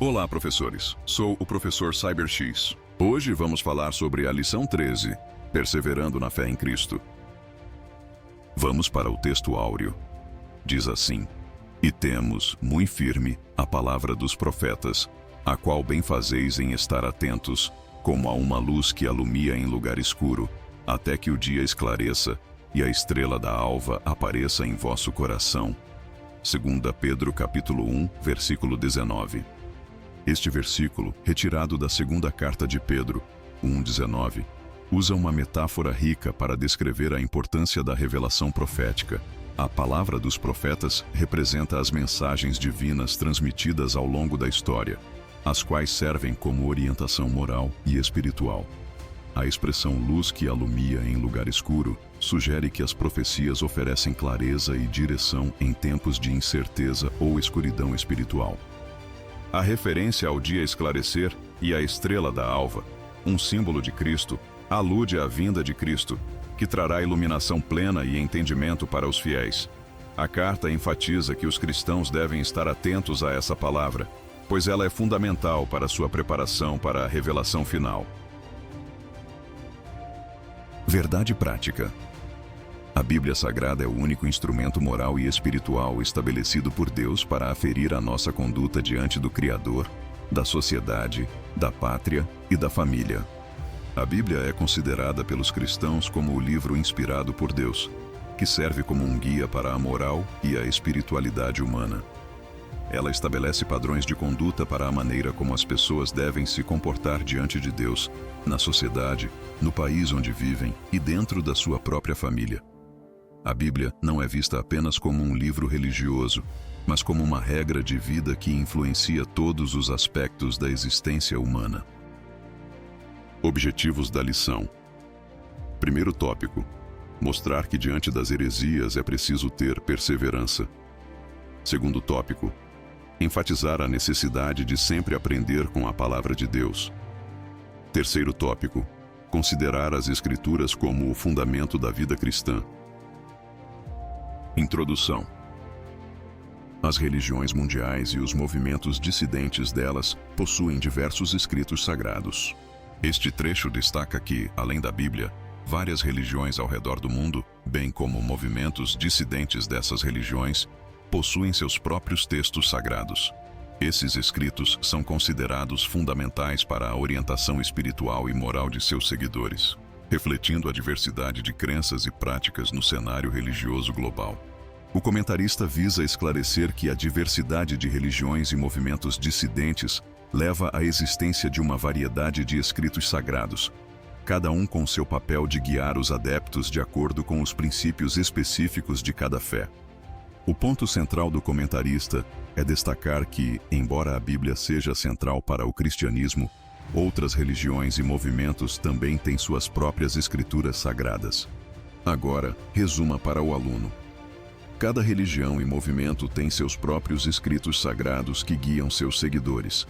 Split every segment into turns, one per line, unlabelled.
Olá, professores. Sou o professor CyberX. Hoje vamos falar sobre a lição 13, Perseverando na Fé em Cristo. Vamos para o texto áureo. Diz assim: E temos, muito firme, a palavra dos profetas, a qual bem fazeis em estar atentos, como a uma luz que alumia em lugar escuro, até que o dia esclareça e a estrela da alva apareça em vosso coração. 2 Pedro capítulo 1, versículo 19. Este versículo, retirado da segunda carta de Pedro, 1:19, usa uma metáfora rica para descrever a importância da revelação profética. A palavra dos profetas representa as mensagens divinas transmitidas ao longo da história, as quais servem como orientação moral e espiritual. A expressão luz que alumia em lugar escuro sugere que as profecias oferecem clareza e direção em tempos de incerteza ou escuridão espiritual. A referência ao dia esclarecer e à estrela da alva, um símbolo de Cristo, alude à vinda de Cristo, que trará iluminação plena e entendimento para os fiéis. A carta enfatiza que os cristãos devem estar atentos a essa palavra, pois ela é fundamental para sua preparação para a revelação final. Verdade prática. A Bíblia Sagrada é o único instrumento moral e espiritual estabelecido por Deus para aferir a nossa conduta diante do Criador, da sociedade, da pátria e da família. A Bíblia é considerada pelos cristãos como o livro inspirado por Deus, que serve como um guia para a moral e a espiritualidade humana. Ela estabelece padrões de conduta para a maneira como as pessoas devem se comportar diante de Deus, na sociedade, no país onde vivem e dentro da sua própria família. A Bíblia não é vista apenas como um livro religioso, mas como uma regra de vida que influencia todos os aspectos da existência humana. Objetivos da lição. Primeiro tópico: mostrar que diante das heresias é preciso ter perseverança. Segundo tópico: enfatizar a necessidade de sempre aprender com a palavra de Deus. Terceiro tópico: considerar as Escrituras como o fundamento da vida cristã. Introdução. As religiões mundiais e os movimentos dissidentes delas possuem diversos escritos sagrados. Este trecho destaca que, além da Bíblia, várias religiões ao redor do mundo, bem como movimentos dissidentes dessas religiões, possuem seus próprios textos sagrados. Esses escritos são considerados fundamentais para a orientação espiritual e moral de seus seguidores, refletindo a diversidade de crenças e práticas no cenário religioso global. O comentarista visa esclarecer que a diversidade de religiões e movimentos dissidentes leva à existência de uma variedade de escritos sagrados, cada um com seu papel de guiar os adeptos de acordo com os princípios específicos de cada fé. O ponto central do comentarista é destacar que, embora a Bíblia seja central para o cristianismo, outras religiões e movimentos também têm suas próprias escrituras sagradas. Agora, resuma para o aluno. Cada religião e movimento tem seus próprios escritos sagrados que guiam seus seguidores.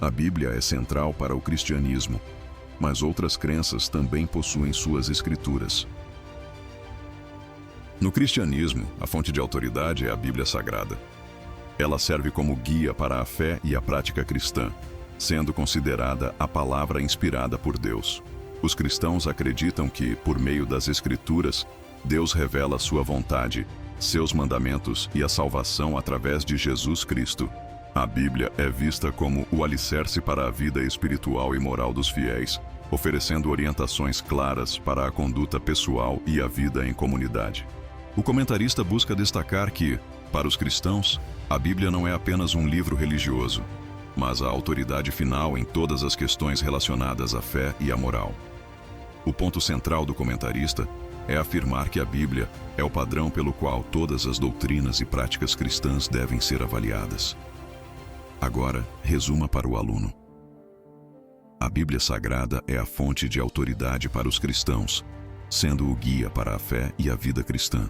A Bíblia é central para o cristianismo, mas outras crenças também possuem suas escrituras. No cristianismo, a fonte de autoridade é a Bíblia Sagrada. Ela serve como guia para a fé e a prática cristã, sendo considerada a palavra inspirada por Deus. Os cristãos acreditam que, por meio das Escrituras, Deus revela sua vontade, seus mandamentos e a salvação através de Jesus Cristo. A Bíblia é vista como o alicerce para a vida espiritual e moral dos fiéis, oferecendo orientações claras para a conduta pessoal e a vida em comunidade. O comentarista busca destacar que, para os cristãos, a Bíblia não é apenas um livro religioso, mas a autoridade final em todas as questões relacionadas à fé e à moral. O ponto central do comentarista é afirmar que a Bíblia é o padrão pelo qual todas as doutrinas e práticas cristãs devem ser avaliadas. Agora, resuma para o aluno. A Bíblia Sagrada é a fonte de autoridade para os cristãos, sendo o guia para a fé e a vida cristã.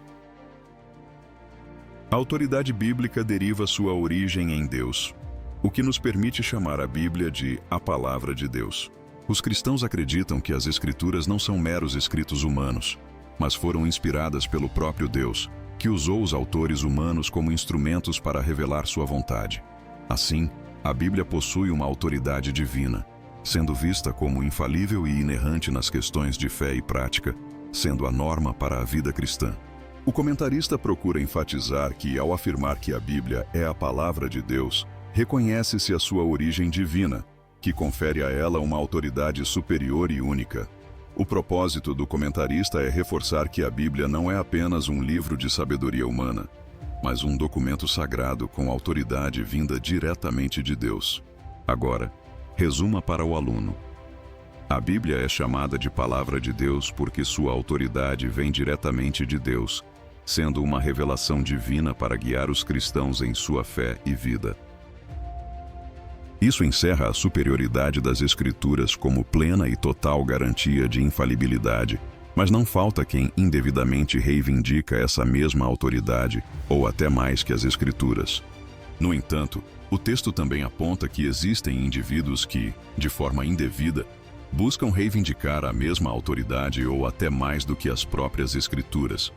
A autoridade bíblica deriva sua origem em Deus, o que nos permite chamar a Bíblia de a Palavra de Deus. Os cristãos acreditam que as Escrituras não são meros escritos humanos, mas foram inspiradas pelo próprio Deus, que usou os autores humanos como instrumentos para revelar sua vontade. Assim, A Bíblia possui uma autoridade divina, sendo vista como infalível e inerrante nas questões de fé e prática, sendo a norma para a vida cristã. O comentarista procura enfatizar que, ao afirmar que a Bíblia é a palavra de Deus, reconhece-se a sua origem divina, que confere a ela uma autoridade superior e única. O propósito do comentarista é reforçar que a Bíblia não é apenas um livro de sabedoria humana, mas um documento sagrado com autoridade vinda diretamente de Deus. Agora, resuma para o aluno. A Bíblia é chamada de Palavra de Deus porque sua autoridade vem diretamente de Deus, sendo uma revelação divina para guiar os cristãos em sua fé e vida. Isso encerra a superioridade das Escrituras como plena e total garantia de infalibilidade, mas não falta quem indevidamente reivindica essa mesma autoridade, ou até mais que as Escrituras. No entanto, o texto também aponta que existem indivíduos que, de forma indevida, buscam reivindicar a mesma autoridade ou até mais do que as próprias Escrituras.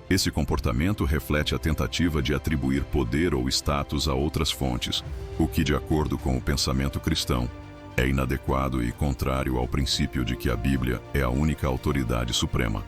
Esse comportamento reflete a tentativa de atribuir poder ou status a outras fontes, o que, de acordo com o pensamento cristão, é inadequado e contrário ao princípio de que a Bíblia é a única autoridade suprema.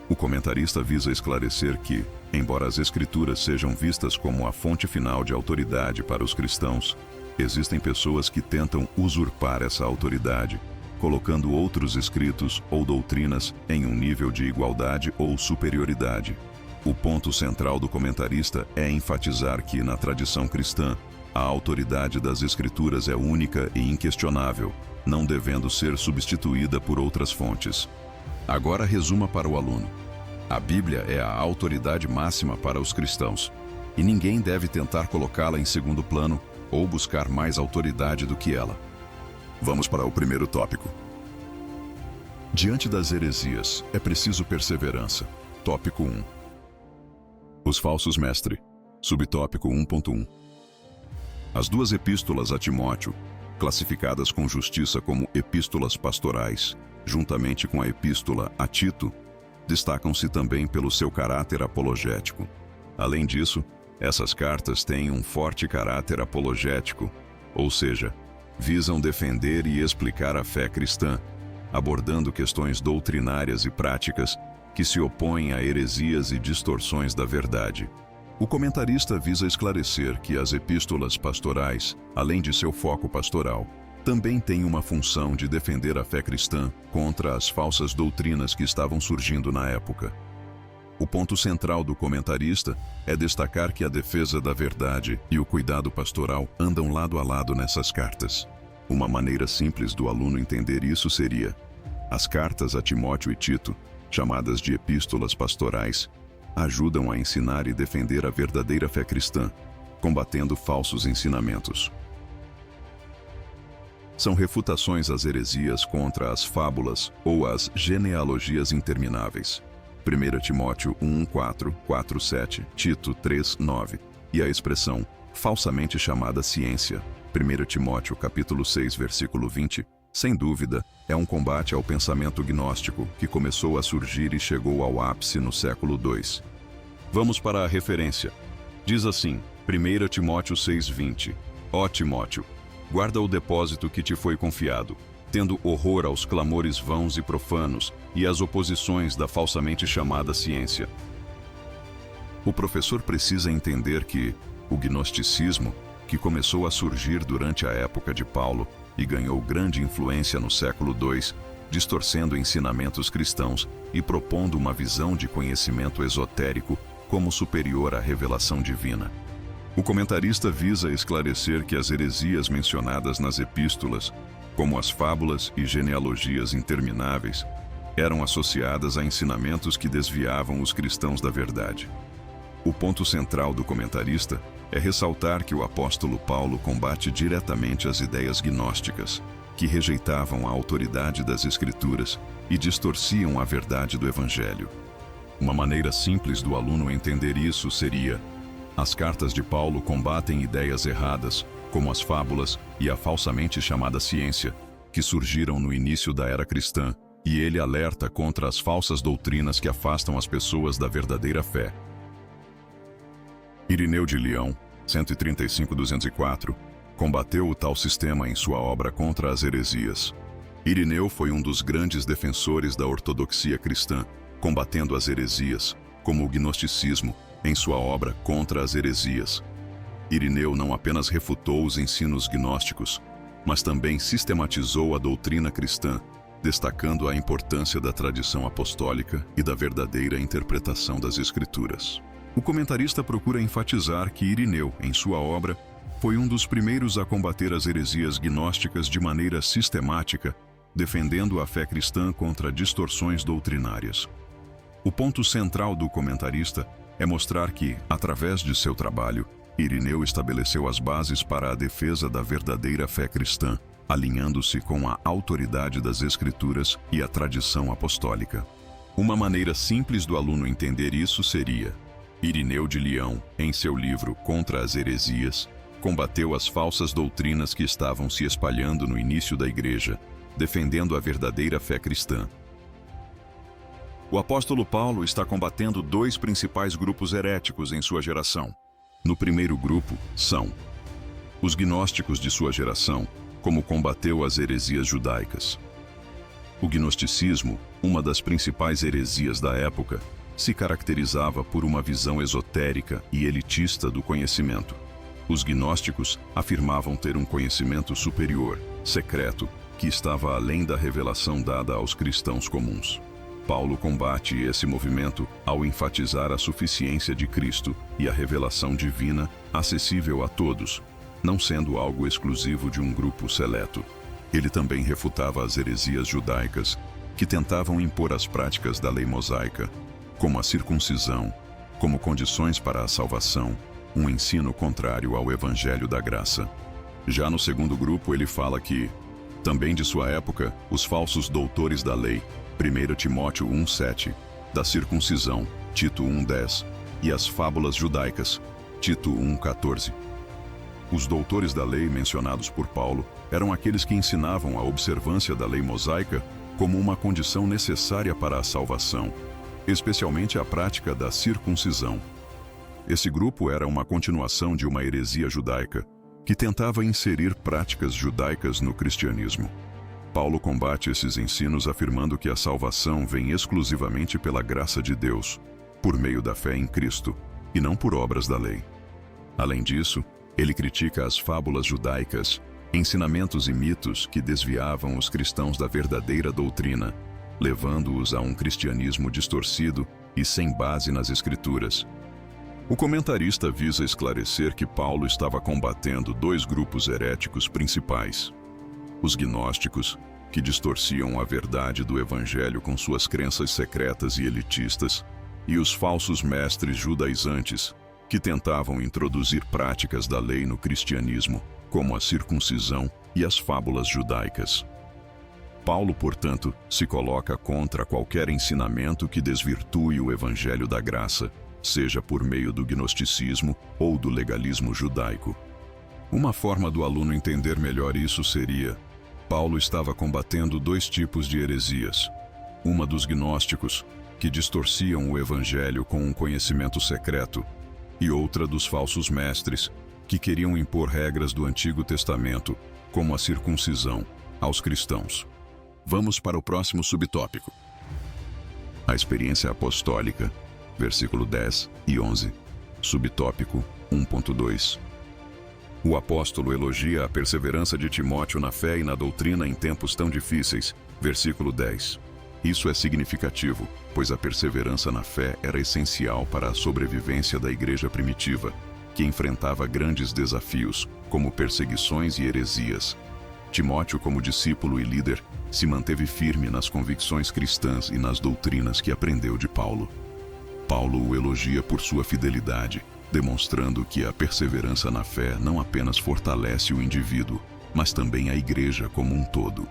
O comentarista visa esclarecer que, embora as Escrituras sejam vistas como a fonte final de autoridade para os cristãos, existem pessoas que tentam usurpar essa autoridade, colocando outros escritos ou doutrinas em um nível de igualdade ou superioridade. O ponto central do comentarista é enfatizar que, na tradição cristã, a autoridade das Escrituras é única e inquestionável, não devendo ser substituída por outras fontes. Agora resuma para o aluno. A Bíblia é a autoridade máxima para os cristãos, e ninguém deve tentar colocá-la em segundo plano ou buscar mais autoridade do que ela. Vamos para o primeiro tópico. Diante das heresias, é preciso perseverança. Tópico 1. Os falsos mestres. Subtópico 1.1. As duas epístolas a Timóteo, classificadas com justiça como epístolas pastorais, juntamente com a epístola a Tito, destacam-se também pelo seu caráter apologético. Além disso, essas cartas têm um forte caráter apologético, ou seja, visam defender e explicar a fé cristã, abordando questões doutrinárias e práticas que se opõem a heresias e distorções da verdade. O comentarista visa esclarecer que as epístolas pastorais, além de seu foco pastoral, também têm uma função de defender a fé cristã contra as falsas doutrinas que estavam surgindo na época. O ponto central do comentarista é destacar que a defesa da verdade e o cuidado pastoral andam lado a lado nessas cartas. Uma maneira simples do aluno entender isso seria: as cartas a Timóteo e Tito, chamadas de epístolas pastorais, ajudam a ensinar e defender a verdadeira fé cristã, combatendo falsos ensinamentos. São refutações às heresias contra as fábulas ou as genealogias intermináveis. 1 Timóteo 1:4, 4:7, Tito 3:9, e a expressão falsamente chamada ciência, 1 Timóteo capítulo 6, versículo 20, sem dúvida, é um combate ao pensamento gnóstico que começou a surgir e chegou ao ápice no século II. Vamos para a referência. Diz assim, 1 Timóteo 6:20, Ó Timóteo, guarda o depósito que te foi confiado, tendo horror aos clamores vãos e profanos e às oposições da falsamente chamada ciência. O professor precisa entender que o gnosticismo, que começou a surgir durante a época de Paulo e ganhou grande influência no século II, distorcendo ensinamentos cristãos e propondo uma visão de conhecimento esotérico como superior à revelação divina. O comentarista visa esclarecer que as heresias mencionadas nas epístolas, como as fábulas e genealogias intermináveis, eram associadas a ensinamentos que desviavam os cristãos da verdade. O ponto central do comentarista é ressaltar que o apóstolo Paulo combate diretamente as ideias gnósticas, que rejeitavam a autoridade das Escrituras e distorciam a verdade do Evangelho. Uma maneira simples do aluno entender isso seria: as cartas de Paulo combatem ideias erradas, como as fábulas e a falsamente chamada ciência, que surgiram no início da era cristã, e ele alerta contra as falsas doutrinas que afastam as pessoas da verdadeira fé. Irineu de Leão, 135-204, combateu o tal sistema em sua obra Contra as Heresias. Irineu foi um dos grandes defensores da ortodoxia cristã, combatendo as heresias, como o gnosticismo, em sua obra Contra as Heresias. Irineu não apenas refutou os ensinos gnósticos, mas também sistematizou a doutrina cristã, destacando a importância da tradição apostólica e da verdadeira interpretação das Escrituras. O comentarista procura enfatizar que Irineu, em sua obra, foi um dos primeiros a combater as heresias gnósticas de maneira sistemática, defendendo a fé cristã contra distorções doutrinárias. O ponto central do comentarista é mostrar que, através de seu trabalho, Irineu estabeleceu as bases para a defesa da verdadeira fé cristã, alinhando-se com a autoridade das Escrituras e a tradição apostólica. Uma maneira simples do aluno entender isso seria: Irineu de Leão, em seu livro Contra as Heresias, combateu as falsas doutrinas que estavam se espalhando no início da Igreja, defendendo a verdadeira fé cristã. O apóstolo Paulo está combatendo dois principais grupos heréticos em sua geração. No primeiro grupo são os gnósticos de sua geração, como combateu as heresias judaicas. O gnosticismo, uma das principais heresias da época, se caracterizava por uma visão esotérica e elitista do conhecimento. Os gnósticos afirmavam ter um conhecimento superior, secreto, que estava além da revelação dada aos cristãos comuns. Paulo combate esse movimento ao enfatizar a suficiência de Cristo e a revelação divina acessível a todos, não sendo algo exclusivo de um grupo seleto. Ele também refutava as heresias judaicas, que tentavam impor as práticas da lei mosaica, como a circuncisão, como condições para a salvação, um ensino contrário ao evangelho da graça. Já no segundo grupo ele fala que, também de sua época, os falsos doutores da lei, 1 Timóteo 1,7, da circuncisão, Tito 1,10, e as fábulas judaicas, Tito 1,14. Os doutores da lei mencionados por Paulo eram aqueles que ensinavam a observância da lei mosaica como uma condição necessária para a salvação, especialmente a prática da circuncisão. Esse grupo era uma continuação de uma heresia judaica, que tentava inserir práticas judaicas no cristianismo. Paulo combate esses ensinos afirmando que a salvação vem exclusivamente pela graça de Deus, por meio da fé em Cristo, e não por obras da lei. Além disso, ele critica as fábulas judaicas, ensinamentos e mitos que desviavam os cristãos da verdadeira doutrina, levando-os a um cristianismo distorcido e sem base nas Escrituras. O comentarista visa esclarecer que Paulo estava combatendo dois grupos heréticos principais: os gnósticos, que distorciam a verdade do evangelho com suas crenças secretas e elitistas, e os falsos mestres judaizantes, que tentavam introduzir práticas da lei no cristianismo, como a circuncisão e as fábulas judaicas. Paulo, portanto, se coloca contra qualquer ensinamento que desvirtue o evangelho da graça, seja por meio do gnosticismo ou do legalismo judaico. Uma forma do aluno entender melhor isso seria: Paulo estava combatendo dois tipos de heresias. Uma dos gnósticos, que distorciam o evangelho com um conhecimento secreto, e outra dos falsos mestres, que queriam impor regras do Antigo Testamento, como a circuncisão, aos cristãos. Vamos para o próximo subtópico. A experiência apostólica, versículo 10 e 11, subtópico 1.2. O apóstolo elogia a perseverança de Timóteo na fé e na doutrina em tempos tão difíceis, versículo 10. Isso é significativo, pois a perseverança na fé era essencial para a sobrevivência da igreja primitiva, que enfrentava grandes desafios, como perseguições e heresias. Timóteo, como discípulo e líder, se manteve firme nas convicções cristãs e nas doutrinas que aprendeu de Paulo. Paulo o elogia por sua fidelidade, demonstrando que a perseverança na fé não apenas fortalece o indivíduo, mas também a igreja como um todo.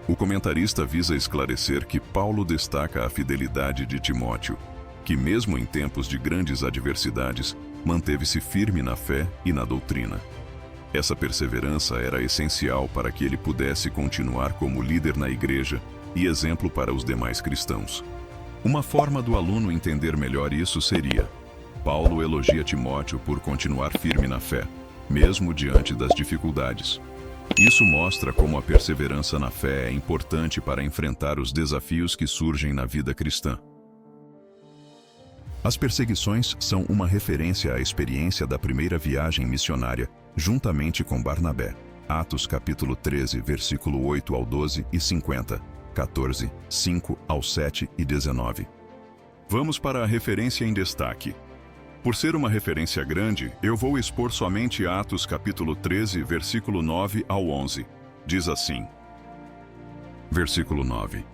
O comentarista visa esclarecer que Paulo destaca a fidelidade de Timóteo, que mesmo em tempos de grandes adversidades, manteve-se firme na fé e na doutrina. Essa perseverança era essencial para que ele pudesse continuar como líder na igreja e exemplo para os demais cristãos. Uma forma do aluno entender melhor isso seria: Paulo elogia Timóteo por continuar firme na fé, mesmo diante das dificuldades. Isso mostra como a perseverança na fé é importante para enfrentar os desafios que surgem na vida cristã. As perseguições são uma referência à experiência da primeira viagem missionária, juntamente com Barnabé. Atos capítulo 13, versículo 8 ao 12 e 50, 14, 5 ao 7 e 19. Vamos para a referência em destaque. Por ser uma referência grande, eu vou expor somente Atos capítulo 13, versículo 9 ao 11. Diz assim. Versículo 9.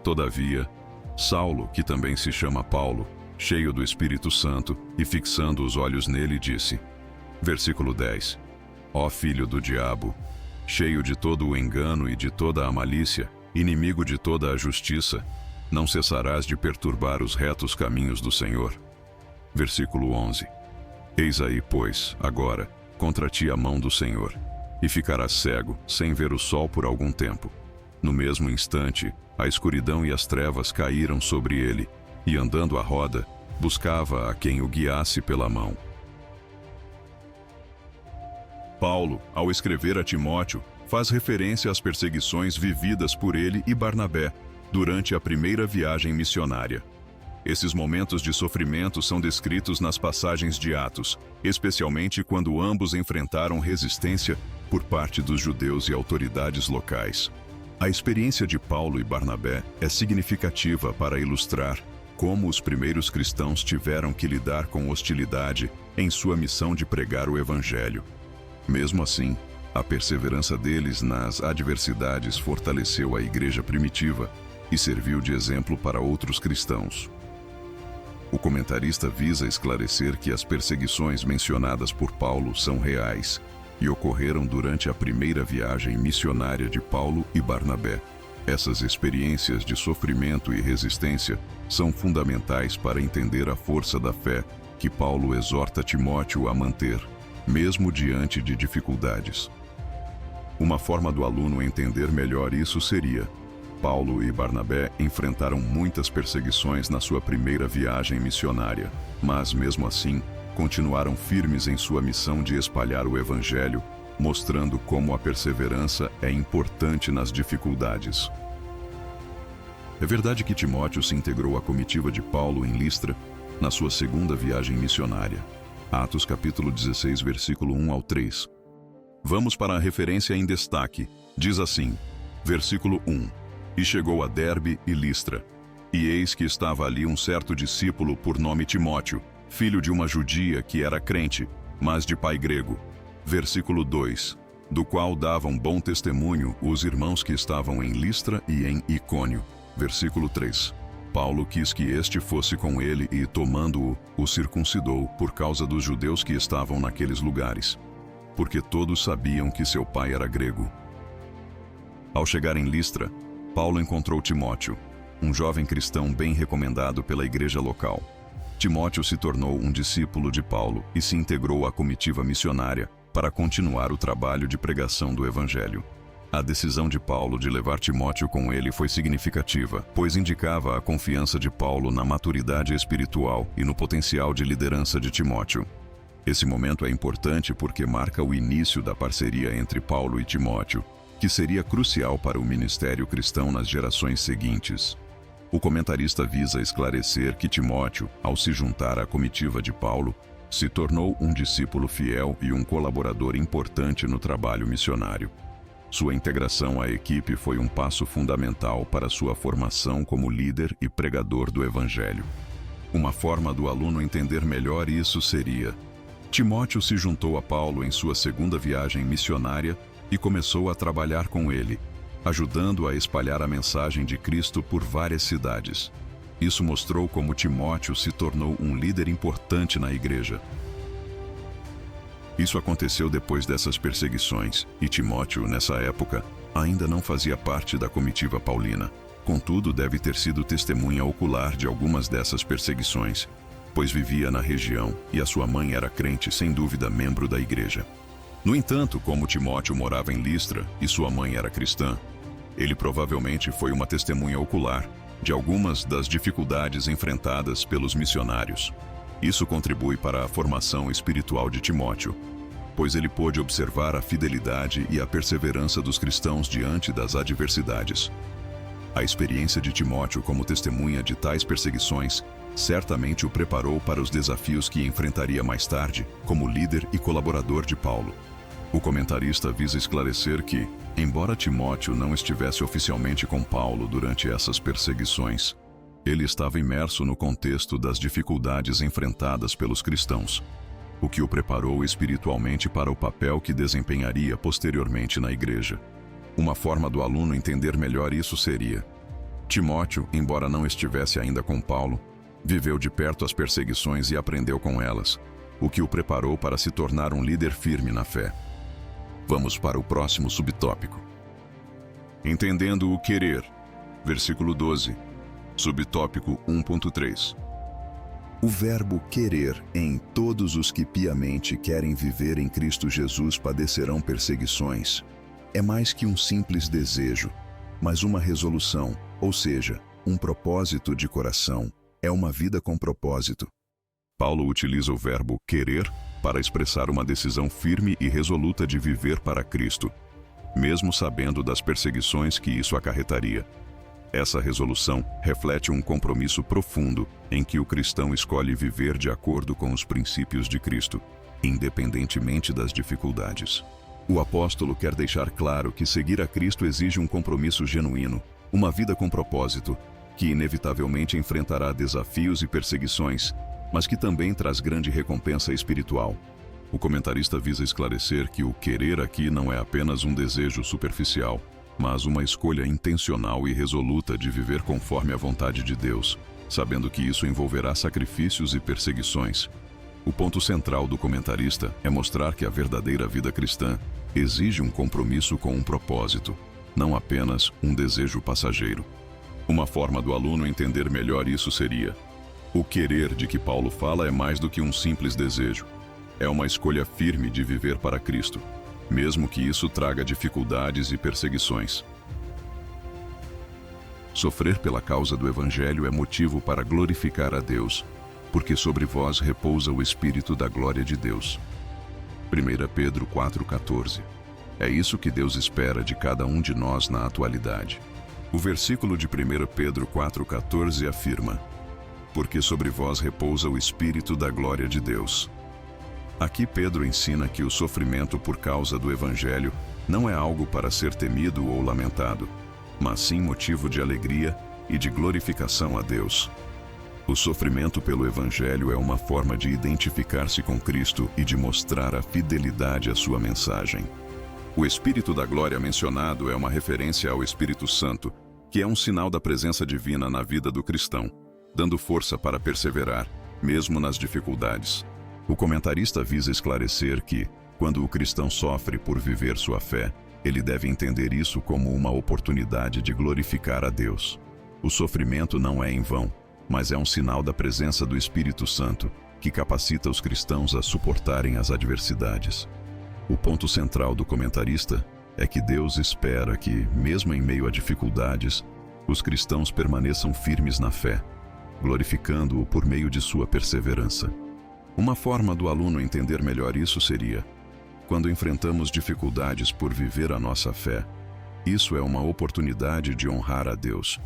Todavia, Saulo, que também se chama Paulo, cheio do Espírito Santo e fixando os olhos nele, disse. Versículo 10. Ó filho do diabo, cheio de todo o engano e de toda a malícia, inimigo de toda a justiça, não cessarás de perturbar os retos caminhos do Senhor. Versículo 11. Eis aí, pois, agora, contra ti a mão do Senhor, e ficarás cego, sem ver o sol por algum tempo. No mesmo instante, a escuridão e as trevas caíram sobre ele, e andando à roda, buscava a quem o guiasse pela mão. Paulo, ao escrever a Timóteo, faz referência às perseguições vividas por ele e Barnabé durante a primeira viagem missionária. Esses momentos de sofrimento são descritos nas passagens de Atos, especialmente quando ambos enfrentaram resistência por parte dos judeus e autoridades locais. A experiência de Paulo e Barnabé é significativa para ilustrar como os primeiros cristãos tiveram que lidar com hostilidade em sua missão de pregar o Evangelho. Mesmo assim, a perseverança deles nas adversidades fortaleceu a igreja primitiva e serviu de exemplo para outros cristãos. O comentarista visa esclarecer que as perseguições mencionadas por Paulo são reais e ocorreram durante a primeira viagem missionária de Paulo e Barnabé. Essas experiências de sofrimento e resistência são fundamentais para entender a força da fé que Paulo exorta Timóteo a manter, mesmo diante de dificuldades. Uma forma do aluno entender melhor isso seria: Paulo e Barnabé enfrentaram muitas perseguições na sua primeira viagem missionária, mas mesmo assim, continuaram firmes em sua missão de espalhar o Evangelho, mostrando como a perseverança é importante nas dificuldades. É verdade que Timóteo se integrou à comitiva de Paulo em Listra na sua segunda viagem missionária. Atos capítulo 16, versículo 1 ao 3. Vamos para a referência em destaque. Diz assim, versículo 1. E chegou a Derbe e Listra. E eis que estava ali um certo discípulo por nome Timóteo, filho de uma judia que era crente, mas de pai grego. Versículo 2. Do qual davam bom testemunho os irmãos que estavam em Listra e em Icônio. Versículo 3. Paulo quis que este fosse com ele e, tomando-o, o circuncidou por causa dos judeus que estavam naqueles lugares, porque todos sabiam que seu pai era grego. Ao chegar em Listra, Paulo encontrou Timóteo, um jovem cristão bem recomendado pela igreja local. Timóteo se tornou um discípulo de Paulo e se integrou à comitiva missionária para continuar o trabalho de pregação do Evangelho. A decisão de Paulo de levar Timóteo com ele foi significativa, pois indicava a confiança de Paulo na maturidade espiritual e no potencial de liderança de Timóteo. Esse momento é importante porque marca o início da parceria entre Paulo e Timóteo, que seria crucial para o ministério cristão nas gerações seguintes. O comentarista visa esclarecer que Timóteo, ao se juntar à comitiva de Paulo, se tornou um discípulo fiel e um colaborador importante no trabalho missionário. Sua integração à equipe foi um passo fundamental para sua formação como líder e pregador do Evangelho. Uma forma do aluno entender melhor isso seria: Timóteo se juntou a Paulo em sua segunda viagem missionária e começou a trabalhar com ele, ajudando a espalhar a mensagem de Cristo por várias cidades. Isso mostrou como Timóteo se tornou um líder importante na igreja. Isso aconteceu depois dessas perseguições, e Timóteo, nessa época, ainda não fazia parte da comitiva paulina. Contudo, deve ter sido testemunha ocular de algumas dessas perseguições, pois vivia na região e a sua mãe era crente, sem dúvida membro da igreja. No entanto, como Timóteo morava em Listra e sua mãe era cristã, ele provavelmente foi uma testemunha ocular de algumas das dificuldades enfrentadas pelos missionários. Isso contribui para a formação espiritual de Timóteo. pois ele pôde observar a fidelidade e a perseverança dos cristãos diante das adversidades. A experiência de Timóteo como testemunha de tais perseguições certamente o preparou para os desafios que enfrentaria mais tarde como líder e colaborador de Paulo. O comentarista visa esclarecer que, embora Timóteo não estivesse oficialmente com Paulo durante essas perseguições, ele estava imerso no contexto das dificuldades enfrentadas pelos cristãos, o que o preparou espiritualmente para o papel que desempenharia posteriormente na igreja. Uma forma do aluno entender melhor isso seria: Timóteo, embora não estivesse ainda com Paulo, viveu de perto as perseguições e aprendeu com elas, o que o preparou para se tornar um líder firme na fé. Vamos para o próximo subtópico. Entendendo o querer. Versículo 12. Subtópico 1.3. O verbo querer em todos os que piamente querem viver em Cristo Jesus padecerão perseguições é mais que um simples desejo, mas uma resolução, ou seja, um propósito de coração, é uma vida com propósito. Paulo utiliza o verbo querer para expressar uma decisão firme e resoluta de viver para Cristo, mesmo sabendo das perseguições que isso acarretaria. Essa resolução reflete um compromisso profundo em que o cristão escolhe viver de acordo com os princípios de Cristo, independentemente das dificuldades. O apóstolo quer deixar claro que seguir a Cristo exige um compromisso genuíno, uma vida com propósito, que inevitavelmente enfrentará desafios e perseguições, mas que também traz grande recompensa espiritual. O comentarista visa esclarecer que o querer aqui não é apenas um desejo superficial, mas uma escolha intencional e resoluta de viver conforme a vontade de Deus, sabendo que isso envolverá sacrifícios e perseguições. O ponto central do comentarista é mostrar que a verdadeira vida cristã exige um compromisso com um propósito, não apenas um desejo passageiro. Uma forma do aluno entender melhor isso seria: o querer de que Paulo fala é mais do que um simples desejo. É uma escolha firme de viver para Cristo, mesmo que isso traga dificuldades e perseguições. Sofrer pela causa do Evangelho é motivo para glorificar a Deus, porque sobre vós repousa o Espírito da glória de Deus. 1 Pedro 4,14. É isso que Deus espera de cada um de nós na atualidade. O versículo de 1 Pedro 4,14 afirma: porque sobre vós repousa o Espírito da glória de Deus. Aqui Pedro ensina que o sofrimento por causa do Evangelho não é algo para ser temido ou lamentado, mas sim motivo de alegria e de glorificação a Deus. O sofrimento pelo Evangelho é uma forma de identificar-se com Cristo e de mostrar a fidelidade à sua mensagem. O Espírito da glória mencionado é uma referência ao Espírito Santo, que é um sinal da presença divina na vida do cristão, dando força para perseverar, mesmo nas dificuldades. O comentarista visa esclarecer que, quando o cristão sofre por viver sua fé, ele deve entender isso como uma oportunidade de glorificar a Deus. O sofrimento não é em vão, mas é um sinal da presença do Espírito Santo, que capacita os cristãos a suportarem as adversidades. O ponto central do comentarista é que Deus espera que, mesmo em meio a dificuldades, os cristãos permaneçam firmes na fé, glorificando-o por meio de sua perseverança. Uma forma do aluno entender melhor isso seria: quando enfrentamos dificuldades por viver a nossa fé, isso é uma oportunidade de honrar a Deus,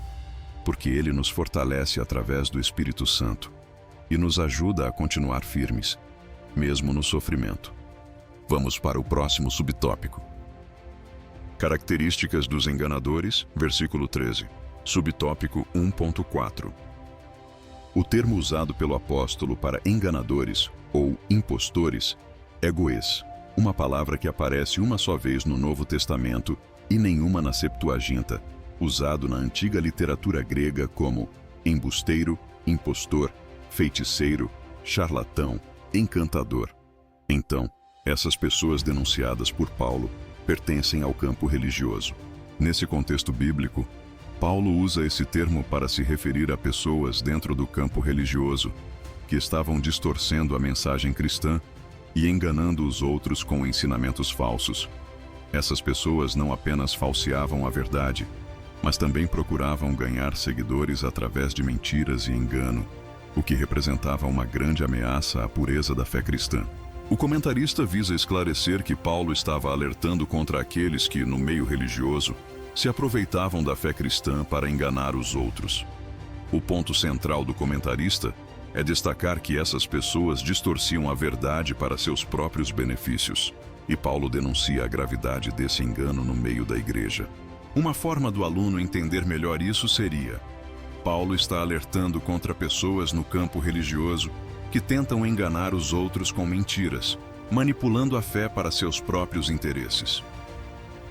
porque Ele nos fortalece através do Espírito Santo e nos ajuda a continuar firmes, mesmo no sofrimento. Vamos para o próximo subtópico. Características dos enganadores, versículo 13. Subtópico 1.4. O termo usado pelo apóstolo para enganadores ou impostores é goês, uma palavra que aparece uma só vez no Novo Testamento e nenhuma na Septuaginta, usado na antiga literatura grega como embusteiro, impostor, feiticeiro, charlatão, encantador. Então, essas pessoas denunciadas por Paulo pertencem ao campo religioso. Nesse contexto bíblico, Paulo usa esse termo para se referir a pessoas dentro do campo religioso que estavam distorcendo a mensagem cristã e enganando os outros com ensinamentos falsos. Essas pessoas não apenas falseavam a verdade, mas também procuravam ganhar seguidores através de mentiras e engano, o que representava uma grande ameaça à pureza da fé cristã. O comentarista visa esclarecer que Paulo estava alertando contra aqueles que, no meio religioso, se aproveitavam da fé cristã para enganar os outros. O ponto central do comentarista é destacar que essas pessoas distorciam a verdade para seus próprios benefícios, e Paulo denuncia a gravidade desse engano no meio da igreja. Uma forma do aluno entender melhor isso seria: Paulo está alertando contra pessoas no campo religioso que tentam enganar os outros com mentiras, manipulando a fé para seus próprios interesses.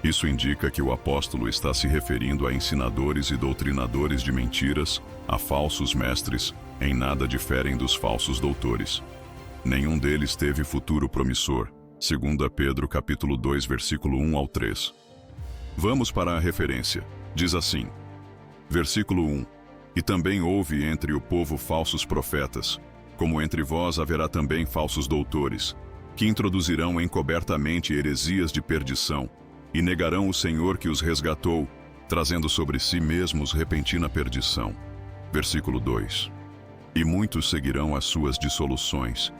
Isso indica que o apóstolo está se referindo a ensinadores e doutrinadores de mentiras, a falsos mestres, em nada diferem dos falsos doutores. Nenhum deles teve futuro promissor, 2 Pedro capítulo 2, versículo 1 ao 3. Vamos para a referência. Diz assim, versículo 1: E também houve entre o povo falsos profetas, como entre vós haverá também falsos doutores, que introduzirão encobertamente heresias de perdição, e negarão o Senhor que os resgatou, trazendo sobre si mesmos repentina perdição. Versículo 2: E muitos seguirão as suas dissoluções,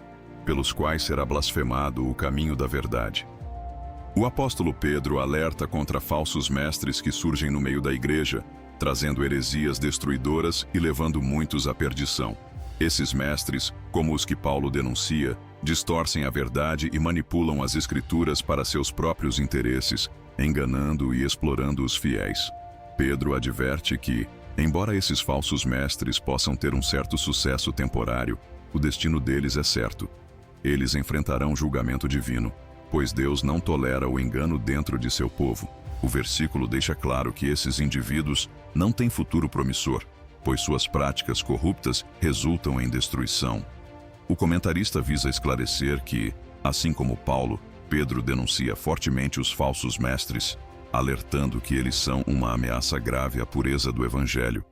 pelos quais será blasfemado o caminho da verdade. O apóstolo Pedro alerta contra falsos mestres que surgem no meio da igreja, trazendo heresias destruidoras e levando muitos à perdição. Esses mestres, como os que Paulo denuncia, distorcem a verdade e manipulam as escrituras para seus próprios interesses, enganando e explorando os fiéis. Pedro adverte que, embora esses falsos mestres possam ter um certo sucesso temporário, o destino deles é certo. Eles enfrentarão julgamento divino, pois Deus não tolera o engano dentro de seu povo. O versículo deixa claro que esses indivíduos não têm futuro promissor, pois suas práticas corruptas resultam em destruição. O comentarista visa esclarecer que, assim como Paulo, Pedro denuncia fortemente os falsos mestres, alertando que eles são uma ameaça grave à pureza do Evangelho.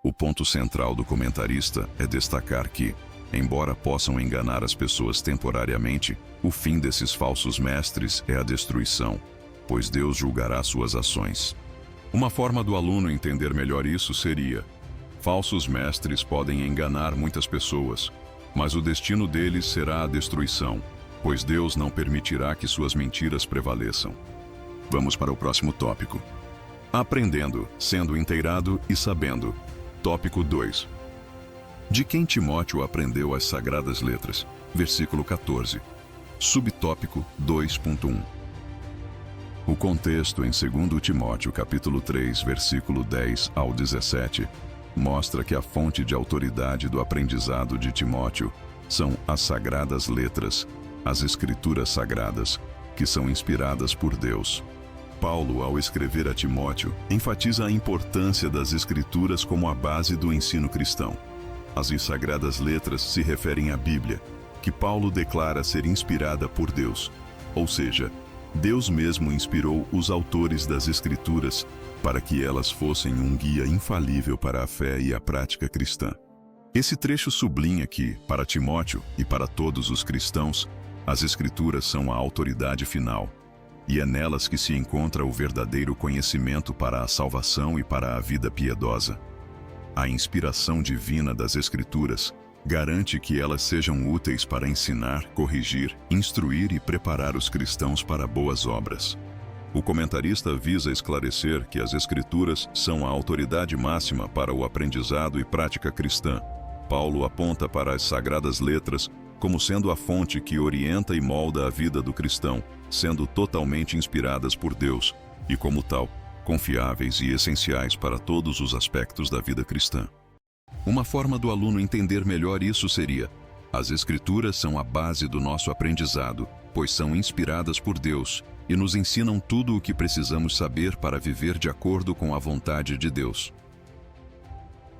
O ponto central do comentarista é destacar que, embora possam enganar as pessoas temporariamente, o fim desses falsos mestres é a destruição, pois Deus julgará suas ações. Uma forma do aluno entender melhor isso seria: falsos mestres podem enganar muitas pessoas, mas o destino deles será a destruição, pois Deus não permitirá que suas mentiras prevaleçam. Vamos para o próximo tópico. Aprendendo, sendo inteirado e sabendo. Tópico 2. De quem Timóteo aprendeu as sagradas letras? Versículo 14. Subtópico 2.1. O contexto em 2 Timóteo capítulo 3, versículo 10 ao 17, mostra que a fonte de autoridade do aprendizado de Timóteo são as sagradas letras, as escrituras sagradas, que são inspiradas por Deus. Paulo, ao escrever a Timóteo, enfatiza a importância das escrituras como a base do ensino cristão. As sagradas letras se referem à Bíblia, que Paulo declara ser inspirada por Deus, ou seja, Deus mesmo inspirou os autores das Escrituras para que elas fossem um guia infalível para a fé e a prática cristã. Esse trecho sublinha que, para Timóteo e para todos os cristãos, as Escrituras são a autoridade final, e é nelas que se encontra o verdadeiro conhecimento para a salvação e para a vida piedosa. A inspiração divina das Escrituras garante que elas sejam úteis para ensinar, corrigir, instruir e preparar os cristãos para boas obras. O comentarista visa esclarecer que as Escrituras são a autoridade máxima para o aprendizado e prática cristã. Paulo aponta para as sagradas letras como sendo a fonte que orienta e molda a vida do cristão, sendo totalmente inspiradas por Deus e, como tal, confiáveis e essenciais para todos os aspectos da vida cristã. Uma forma do aluno entender melhor isso seria: as Escrituras são a base do nosso aprendizado, pois são inspiradas por Deus e nos ensinam tudo o que precisamos saber para viver de acordo com a vontade de Deus.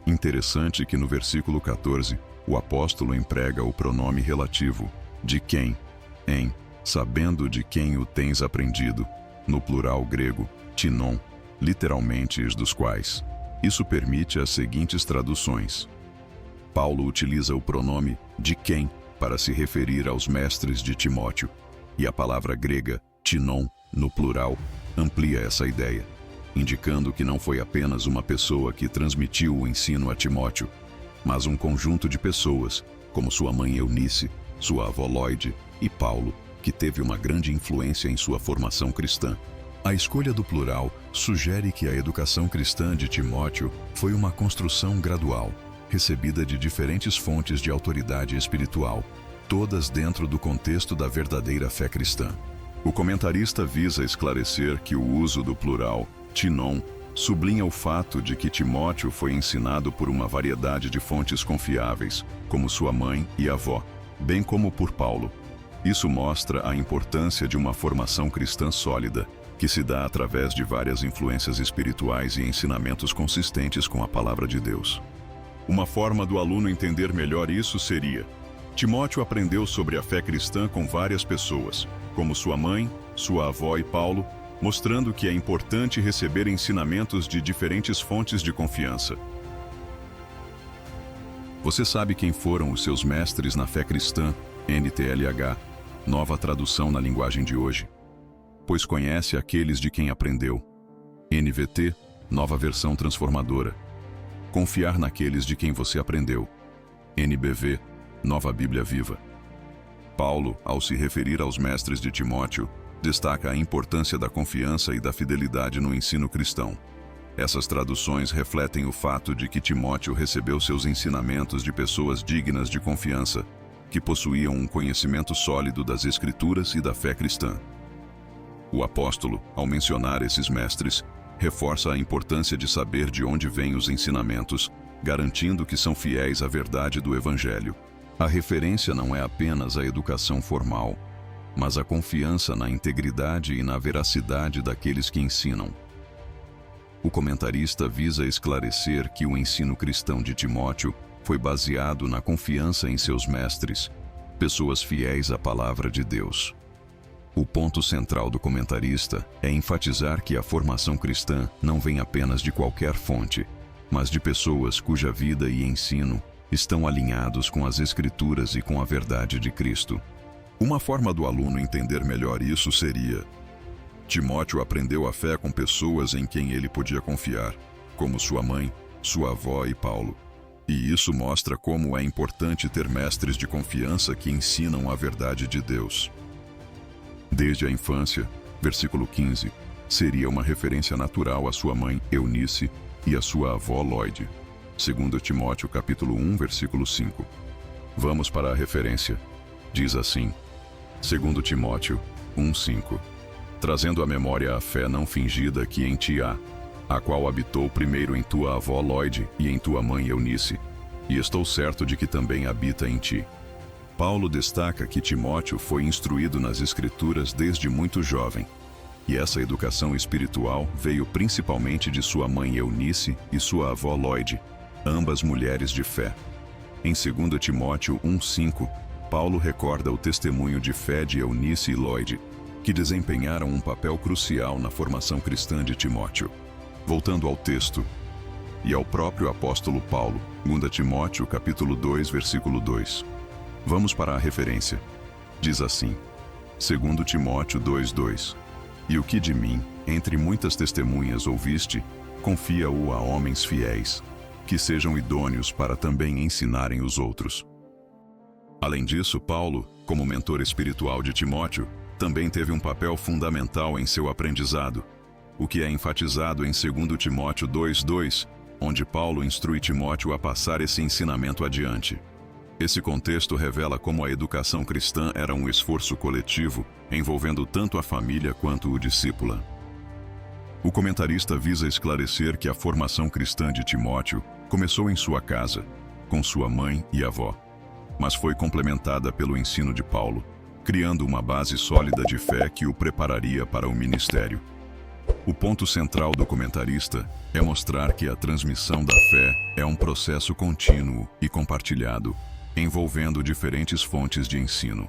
Interessante que no versículo 14, o apóstolo emprega o pronome relativo, de quem, em, sabendo de quem o tens aprendido, no plural grego, tinon, literalmente os dos quais. Isso permite as seguintes traduções. Paulo utiliza o pronome de quem para se referir aos mestres de Timóteo, e a palavra grega tinon, no plural, amplia essa ideia, indicando que não foi apenas uma pessoa que transmitiu o ensino a Timóteo, mas um conjunto de pessoas, como sua mãe Eunice, sua avó Loide, e Paulo, que teve uma grande influência em sua formação cristã. A escolha do plural sugere que a educação cristã de Timóteo foi uma construção gradual, recebida de diferentes fontes de autoridade espiritual, todas dentro do contexto da verdadeira fé cristã. O comentarista visa esclarecer que o uso do plural, tinon, sublinha o fato de que Timóteo foi ensinado por uma variedade de fontes confiáveis, como sua mãe e avó, bem como por Paulo. Isso mostra a importância de uma formação cristã sólida, que se dá através de várias influências espirituais e ensinamentos consistentes com a palavra de Deus. Uma forma do aluno entender melhor isso seria: Timóteo aprendeu sobre a fé cristã com várias pessoas, como sua mãe, sua avó e Paulo, mostrando que é importante receber ensinamentos de diferentes fontes de confiança. Você sabe quem foram os seus mestres na fé cristã, NTLH, nova tradução na linguagem de hoje? Pois conhece aqueles de quem aprendeu. NVT, nova versão transformadora. Confiar naqueles de quem você aprendeu. NBV, nova Bíblia viva. Paulo, ao se referir aos mestres de Timóteo, destaca a importância da confiança e da fidelidade no ensino cristão. Essas traduções refletem o fato de que Timóteo recebeu seus ensinamentos de pessoas dignas de confiança, que possuíam um conhecimento sólido das Escrituras e da fé cristã. O apóstolo, ao mencionar esses mestres, reforça a importância de saber de onde vêm os ensinamentos, garantindo que são fiéis à verdade do Evangelho. A referência não é apenas a educação formal, mas a confiança na integridade e na veracidade daqueles que ensinam. O comentarista visa esclarecer que o ensino cristão de Timóteo foi baseado na confiança em seus mestres, pessoas fiéis à palavra de Deus. O ponto central do comentarista é enfatizar que a formação cristã não vem apenas de qualquer fonte, mas de pessoas cuja vida e ensino estão alinhados com as Escrituras e com a verdade de Cristo. Uma forma do aluno entender melhor isso seria: Timóteo aprendeu a fé com pessoas em quem ele podia confiar, como sua mãe, sua avó e Paulo. E isso mostra como é importante ter mestres de confiança que ensinam a verdade de Deus. Desde a infância, versículo 15, seria uma referência natural à sua mãe Eunice e à sua avó Lloyd. 2 Timóteo capítulo 1, versículo 5. Vamos para a referência. Diz assim: 2 Timóteo 1:5, trazendo à memória a fé não fingida que em ti há, a qual habitou primeiro em tua avó Lloyd e em tua mãe Eunice, e estou certo de que também habita em ti. Paulo destaca que Timóteo foi instruído nas Escrituras desde muito jovem, e essa educação espiritual veio principalmente de sua mãe Eunice e sua avó Lloyd, ambas mulheres de fé. Em 2 Timóteo 1:5, Paulo recorda o testemunho de fé de Eunice e Lloyd, que desempenharam um papel crucial na formação cristã de Timóteo. Voltando ao texto, e ao próprio apóstolo Paulo, 2 Timóteo capítulo 2, versículo 2. Vamos para a referência. Diz assim: 2 Timóteo 2:2. E o que de mim, entre muitas testemunhas ouviste, confia-o a homens fiéis, que sejam idôneos para também ensinarem os outros. Além disso, Paulo, como mentor espiritual de Timóteo, também teve um papel fundamental em seu aprendizado, o que é enfatizado em 2 Timóteo 2:2, onde Paulo instrui Timóteo a passar esse ensinamento adiante. Esse contexto revela como a educação cristã era um esforço coletivo, envolvendo tanto a família quanto o discípulo. O comentarista visa esclarecer que a formação cristã de Timóteo começou em sua casa, com sua mãe e avó, mas foi complementada pelo ensino de Paulo, criando uma base sólida de fé que o prepararia para o ministério. O ponto central do comentarista é mostrar que a transmissão da fé é um processo contínuo e compartilhado, envolvendo diferentes fontes de ensino.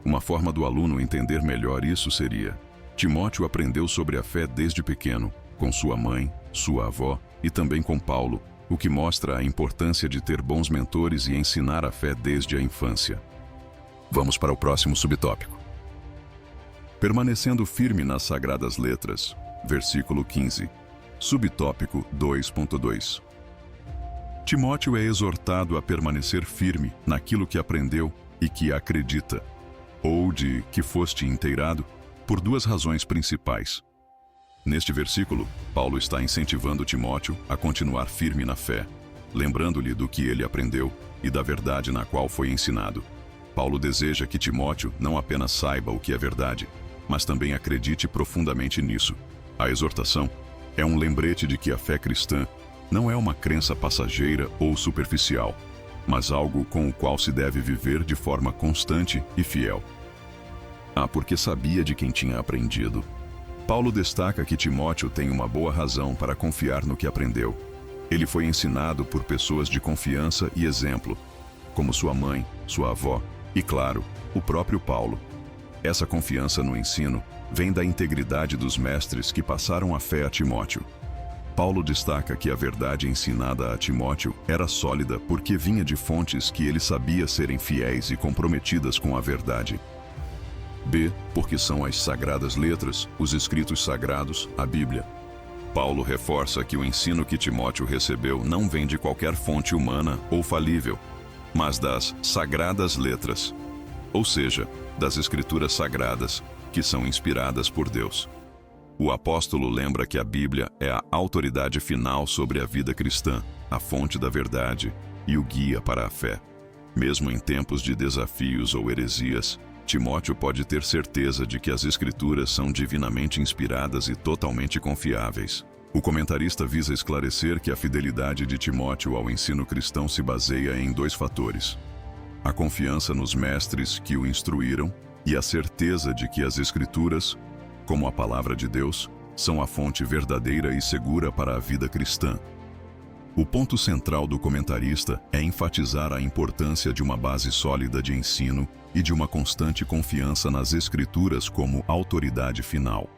Uma forma do aluno entender melhor isso seria: Timóteo aprendeu sobre a fé desde pequeno, com sua mãe, sua avó e também com Paulo, o que mostra a importância de ter bons mentores e ensinar a fé desde a infância. Vamos para o próximo subtópico. Permanecendo firme nas sagradas letras, versículo 15, subtópico 2.2. Timóteo é exortado a permanecer firme naquilo que aprendeu e que acredita. ou de que foste inteirado, por duas razões principais. Neste versículo, Paulo está incentivando Timóteo a continuar firme na fé, lembrando-lhe do que ele aprendeu e da verdade na qual foi ensinado. Paulo deseja que Timóteo não apenas saiba o que é verdade, mas também acredite profundamente nisso. A exortação é um lembrete de que a fé cristã não é uma crença passageira ou superficial, mas algo com o qual se deve viver de forma constante e fiel. Porque sabia de quem tinha aprendido. Paulo destaca que Timóteo tem uma boa razão para confiar no que aprendeu. Ele foi ensinado por pessoas de confiança e exemplo, como sua mãe, sua avó e, claro, o próprio Paulo. Essa confiança no ensino vem da integridade dos mestres que passaram a fé a Timóteo. Paulo destaca que a verdade ensinada a Timóteo era sólida porque vinha de fontes que ele sabia serem fiéis e comprometidas com a verdade. Porque são as sagradas letras, os escritos sagrados, a Bíblia. Paulo reforça que o ensino que Timóteo recebeu não vem de qualquer fonte humana ou falível, mas das sagradas letras, ou seja, das escrituras sagradas, que são inspiradas por Deus. O apóstolo lembra que a Bíblia é a autoridade final sobre a vida cristã, a fonte da verdade e o guia para a fé. Mesmo em tempos de desafios ou heresias, Timóteo pode ter certeza de que as Escrituras são divinamente inspiradas e totalmente confiáveis. O comentarista visa esclarecer que a fidelidade de Timóteo ao ensino cristão se baseia em dois fatores: a confiança nos mestres que o instruíram e a certeza de que as Escrituras, como a palavra de Deus, são a fonte verdadeira e segura para a vida cristã. O ponto central do comentarista é enfatizar a importância de uma base sólida de ensino e de uma constante confiança nas Escrituras como autoridade final.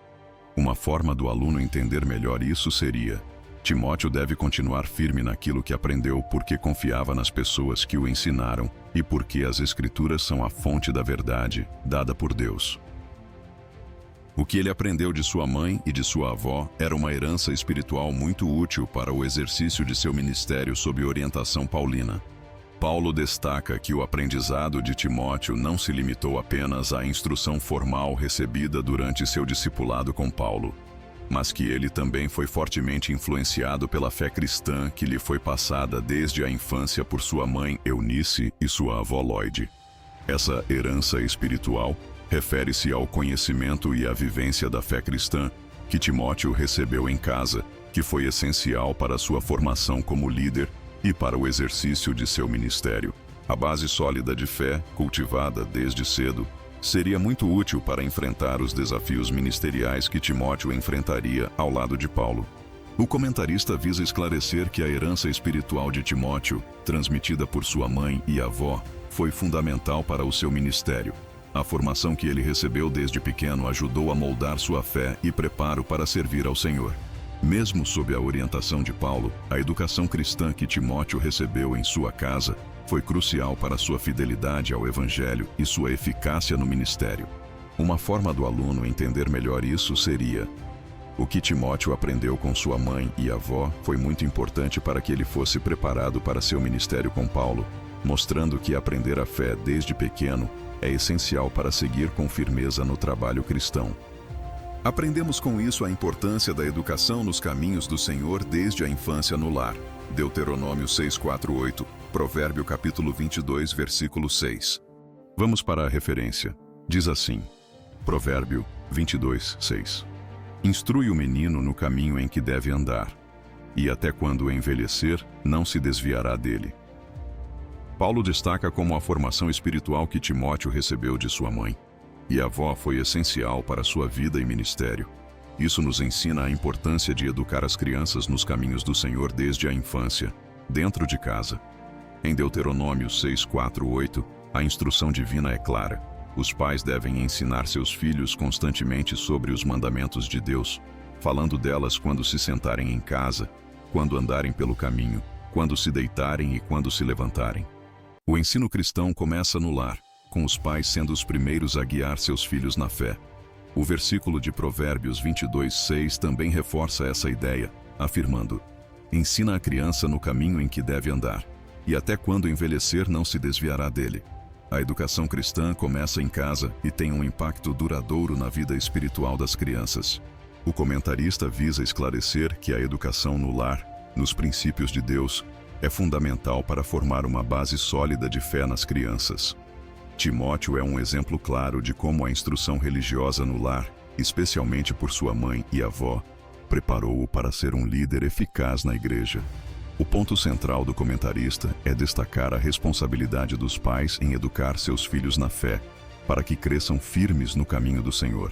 Uma forma do aluno entender melhor isso seria: Timóteo deve continuar firme naquilo que aprendeu porque confiava nas pessoas que o ensinaram e porque as Escrituras são a fonte da verdade, dada por Deus. O que ele aprendeu de sua mãe e de sua avó era uma herança espiritual muito útil para o exercício de seu ministério sob orientação paulina. Paulo destaca que o aprendizado de Timóteo não se limitou apenas à instrução formal recebida durante seu discipulado com Paulo, mas que ele também foi fortemente influenciado pela fé cristã que lhe foi passada desde a infância por sua mãe Eunice e sua avó Lloyd. Essa herança espiritual refere-se ao conhecimento e à vivência da fé cristã que Timóteo recebeu em casa, que foi essencial para sua formação como líder e para o exercício de seu ministério. A base sólida de fé, cultivada desde cedo, seria muito útil para enfrentar os desafios ministeriais que Timóteo enfrentaria ao lado de Paulo. O comentarista visa esclarecer que a herança espiritual de Timóteo, transmitida por sua mãe e avó, foi fundamental para o seu ministério. A formação que ele recebeu desde pequeno ajudou a moldar sua fé e preparo para servir ao Senhor. Mesmo sob a orientação de Paulo, a educação cristã que Timóteo recebeu em sua casa foi crucial para sua fidelidade ao Evangelho e sua eficácia no ministério. Uma forma do aluno entender melhor isso seria: o que Timóteo aprendeu com sua mãe e avó foi muito importante para que ele fosse preparado para seu ministério com Paulo, mostrando que aprender a fé desde pequeno é essencial para seguir com firmeza no trabalho cristão. Aprendemos com isso a importância da educação nos caminhos do Senhor desde a infância no lar. Deuteronômio 6:4-8, Provérbio capítulo 22, versículo 6. Vamos para a referência. Diz assim, Provérbio 22:6. Instrui o menino no caminho em que deve andar, e até quando envelhecer, não se desviará dele. Paulo destaca como a formação espiritual que Timóteo recebeu de sua mãe e avó foi essencial para sua vida e ministério. Isso nos ensina a importância de educar as crianças nos caminhos do Senhor desde a infância, dentro de casa. Em Deuteronômio 6:4-8, a instrução divina é clara. Os pais devem ensinar seus filhos constantemente sobre os mandamentos de Deus, falando delas quando se sentarem em casa, quando andarem pelo caminho, quando se deitarem e quando se levantarem. O ensino cristão começa no lar, com os pais sendo os primeiros a guiar seus filhos na fé. O versículo de Provérbios 22:6 também reforça essa ideia, afirmando: ensina a criança no caminho em que deve andar, e até quando envelhecer não se desviará dele. A educação cristã começa em casa e tem um impacto duradouro na vida espiritual das crianças. O comentarista visa esclarecer que a educação no lar, nos princípios de Deus, é fundamental para formar uma base sólida de fé nas crianças. Timóteo é um exemplo claro de como a instrução religiosa no lar, especialmente por sua mãe e avó, preparou-o para ser um líder eficaz na igreja. O ponto central do comentarista é destacar a responsabilidade dos pais em educar seus filhos na fé, para que cresçam firmes no caminho do Senhor.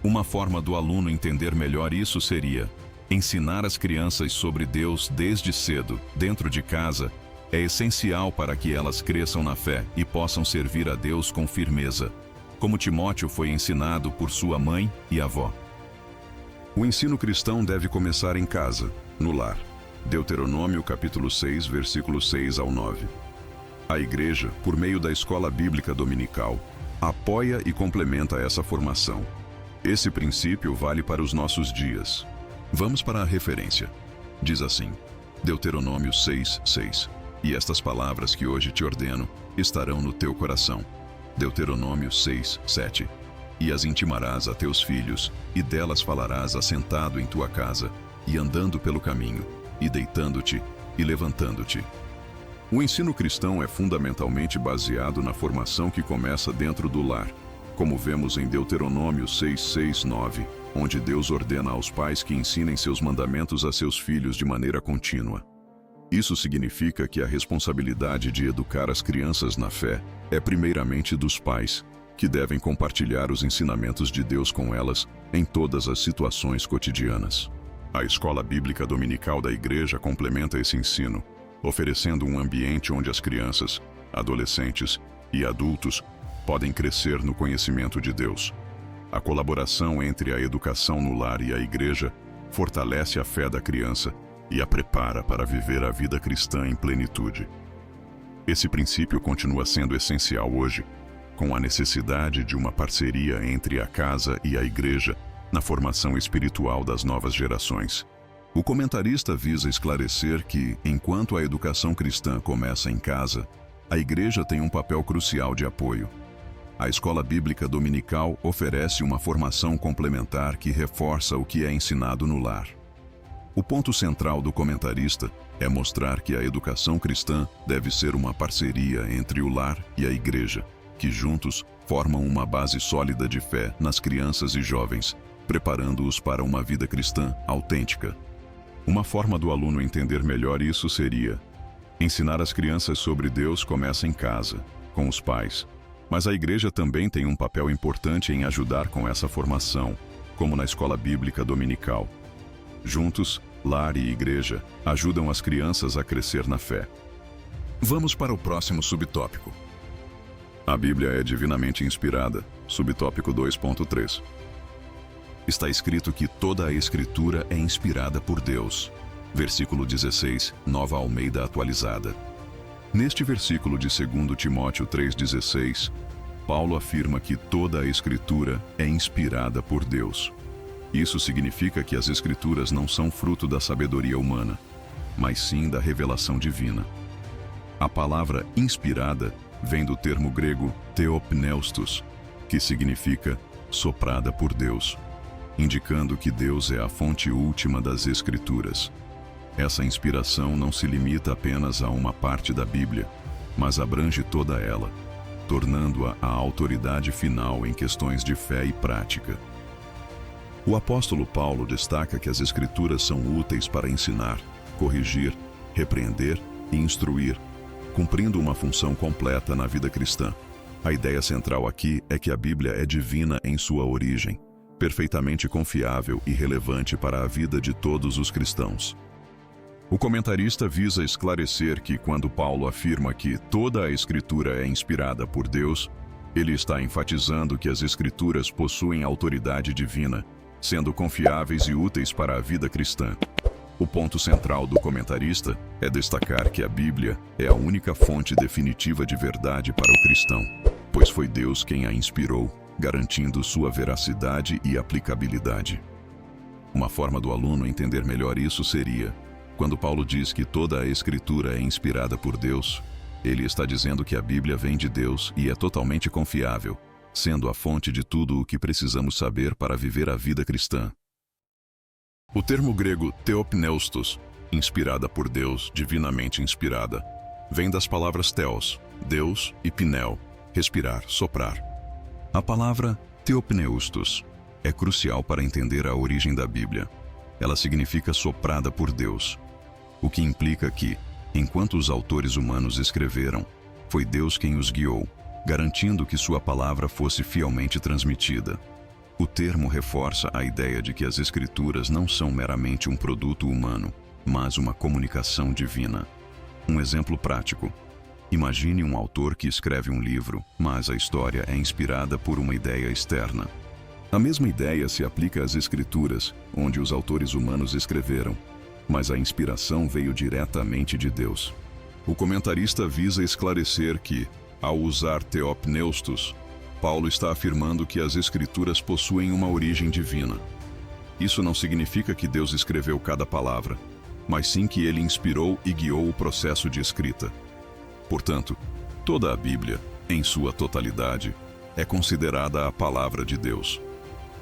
Uma forma do aluno entender melhor isso seria: ensinar as crianças sobre Deus desde cedo, dentro de casa, é essencial para que elas cresçam na fé e possam servir a Deus com firmeza, como Timóteo foi ensinado por sua mãe e avó. O ensino cristão deve começar em casa, no lar. Deuteronômio capítulo 6, versículos 6 ao 9. A igreja, por meio da escola bíblica dominical, apoia e complementa essa formação. Esse princípio vale para os nossos dias. Vamos para a referência. Diz assim, Deuteronômio 6, 6. E estas palavras que hoje te ordeno estarão no teu coração. Deuteronômio 6, 7. E as intimarás a teus filhos, e delas falarás assentado em tua casa, e andando pelo caminho, e deitando-te e levantando-te. O ensino cristão é fundamentalmente baseado na formação que começa dentro do lar, como vemos em Deuteronômio 6, 6, 9, onde Deus ordena aos pais que ensinem seus mandamentos a seus filhos de maneira contínua. Isso significa que a responsabilidade de educar as crianças na fé é primeiramente dos pais, que devem compartilhar os ensinamentos de Deus com elas em todas as situações cotidianas. A escola bíblica dominical da igreja complementa esse ensino, oferecendo um ambiente onde as crianças, adolescentes e adultos podem crescer no conhecimento de Deus. A colaboração entre a educação no lar e a igreja fortalece a fé da criança e a prepara para viver a vida cristã em plenitude. Esse princípio continua sendo essencial hoje, com a necessidade de uma parceria entre a casa e a igreja na formação espiritual das novas gerações. O comentarista visa esclarecer que, enquanto a educação cristã começa em casa, a igreja tem um papel crucial de apoio. A escola bíblica dominical oferece uma formação complementar que reforça o que é ensinado no lar. O ponto central do comentarista é mostrar que a educação cristã deve ser uma parceria entre o lar e a igreja, que juntos formam uma base sólida de fé nas crianças e jovens, preparando-os para uma vida cristã autêntica. Uma forma do aluno entender melhor isso seria: ensinar as crianças sobre Deus começa em casa, com os pais, mas a igreja também tem um papel importante em ajudar com essa formação, como na escola bíblica dominical. Juntos, lar e igreja ajudam as crianças a crescer na fé. Vamos para o próximo subtópico. A Bíblia é divinamente inspirada, subtópico 2.3. Está escrito que toda a Escritura é inspirada por Deus. Versículo 16, Nova Almeida atualizada. Neste versículo de 2 Timóteo 3,16, Paulo afirma que toda a Escritura é inspirada por Deus. Isso significa que as Escrituras não são fruto da sabedoria humana, mas sim da revelação divina. A palavra inspirada vem do termo grego theopneustos, que significa soprada por Deus, indicando que Deus é a fonte última das Escrituras. Essa inspiração não se limita apenas a uma parte da Bíblia, mas abrange toda ela, tornando-a a autoridade final em questões de fé e prática. O apóstolo Paulo destaca que as Escrituras são úteis para ensinar, corrigir, repreender e instruir, cumprindo uma função completa na vida cristã. A ideia central aqui é que a Bíblia é divina em sua origem, perfeitamente confiável e relevante para a vida de todos os cristãos. O comentarista visa esclarecer que, quando Paulo afirma que toda a Escritura é inspirada por Deus, ele está enfatizando que as Escrituras possuem autoridade divina, sendo confiáveis e úteis para a vida cristã. O ponto central do comentarista é destacar que a Bíblia é a única fonte definitiva de verdade para o cristão, pois foi Deus quem a inspirou, garantindo sua veracidade e aplicabilidade. Uma forma do aluno entender melhor isso seria: quando Paulo diz que toda a Escritura é inspirada por Deus, Ele está dizendo que a Bíblia vem de Deus e é totalmente confiável, sendo a fonte de tudo o que precisamos saber para viver a vida cristã. O termo grego theopneustos, inspirada por Deus, divinamente inspirada, vem das palavras theos, Deus, e pneu, respirar, soprar. A palavra theopneustos é crucial para entender a origem da Bíblia. Ela significa soprada por Deus, o que implica que, enquanto os autores humanos escreveram, foi Deus quem os guiou, garantindo que sua palavra fosse fielmente transmitida. O termo reforça a ideia de que as Escrituras não são meramente um produto humano, mas uma comunicação divina. Um exemplo prático. Imagine um autor que escreve um livro, mas a história é inspirada por uma ideia externa. A mesma ideia se aplica às Escrituras, onde os autores humanos escreveram, mas a inspiração veio diretamente de Deus. O comentarista visa esclarecer que, ao usar theopneustos, Paulo está afirmando que as Escrituras possuem uma origem divina. Isso não significa que Deus escreveu cada palavra, mas sim que ele inspirou e guiou o processo de escrita. Portanto, toda a Bíblia, em sua totalidade, é considerada a palavra de Deus.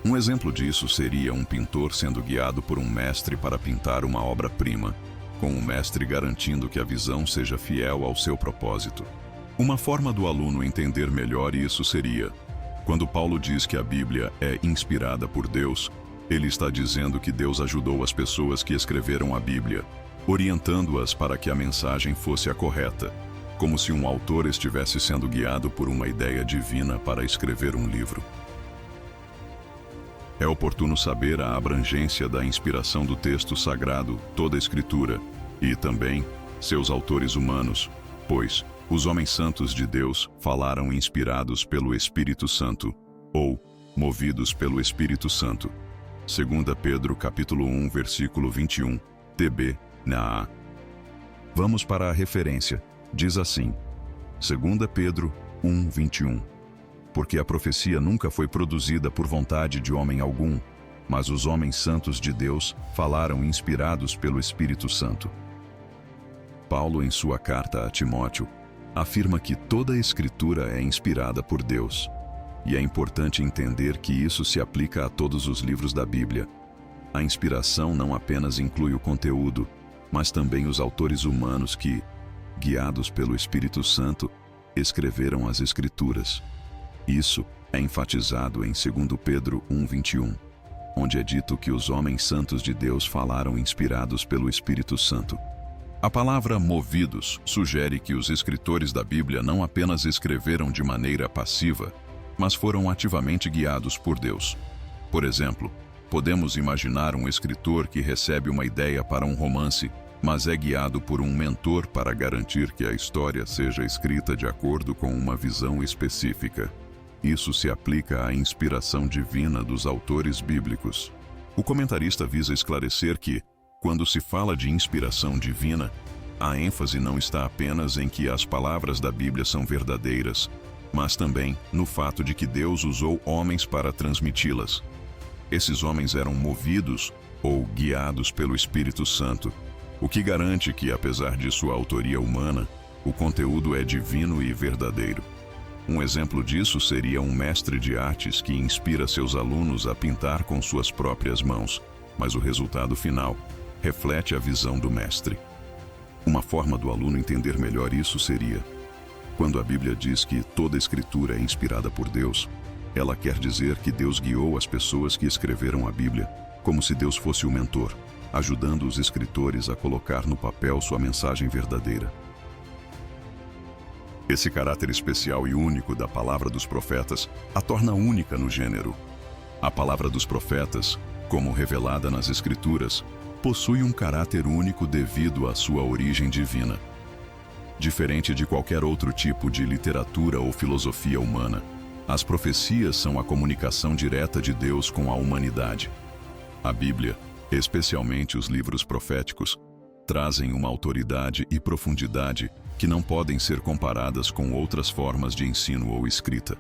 Um exemplo disso seria um pintor sendo guiado por um mestre para pintar uma obra-prima, com o mestre garantindo que a visão seja fiel ao seu propósito. Uma forma do aluno entender melhor isso seria: quando Paulo diz que a Bíblia é inspirada por Deus, ele está dizendo que Deus ajudou as pessoas que escreveram a Bíblia, orientando-as para que a mensagem fosse a correta, como se um autor estivesse sendo guiado por uma ideia divina para escrever um livro. É oportuno saber a abrangência da inspiração do texto sagrado, toda a Escritura, e também seus autores humanos, pois os homens santos de Deus falaram inspirados pelo Espírito Santo, ou movidos pelo Espírito Santo. 2 Pedro capítulo 1, versículo 21, TB, na A. Vamos para a referência. Diz assim, 2 Pedro 1, 21. Porque a profecia nunca foi produzida por vontade de homem algum, mas os homens santos de Deus falaram inspirados pelo Espírito Santo. Paulo, em sua carta a Timóteo, afirma que toda a Escritura é inspirada por Deus, e é importante entender que isso se aplica a todos os livros da Bíblia. A inspiração não apenas inclui o conteúdo, mas também os autores humanos que, guiados pelo Espírito Santo, escreveram as Escrituras. Isso é enfatizado em 2 Pedro 1:21, onde é dito que os homens santos de Deus falaram inspirados pelo Espírito Santo. A palavra movidos sugere que os escritores da Bíblia não apenas escreveram de maneira passiva, mas foram ativamente guiados por Deus. Por exemplo, podemos imaginar um escritor que recebe uma ideia para um romance, mas é guiado por um mentor para garantir que a história seja escrita de acordo com uma visão específica. Isso se aplica à inspiração divina dos autores bíblicos. O comentarista visa esclarecer que, quando se fala de inspiração divina, a ênfase não está apenas em que as palavras da Bíblia são verdadeiras, mas também no fato de que Deus usou homens para transmiti-las. Esses homens eram movidos ou guiados pelo Espírito Santo, o que garante que, apesar de sua autoria humana, o conteúdo é divino e verdadeiro. Um exemplo disso seria um mestre de artes que inspira seus alunos a pintar com suas próprias mãos, mas o resultado final reflete a visão do mestre. Uma forma do aluno entender melhor isso seria: quando a Bíblia diz que toda a Escritura é inspirada por Deus, ela quer dizer que Deus guiou as pessoas que escreveram a Bíblia, como se Deus fosse o mentor, ajudando os escritores a colocar no papel sua mensagem verdadeira. Esse caráter especial e único da palavra dos profetas a torna única no gênero. A palavra dos profetas, como revelada nas Escrituras, possui um caráter único devido à sua origem divina. Diferente de qualquer outro tipo de literatura ou filosofia humana, as profecias são a comunicação direta de Deus com a humanidade. A Bíblia, especialmente os livros proféticos, trazem uma autoridade e profundidade que não podem ser comparadas com outras formas de ensino ou escrita.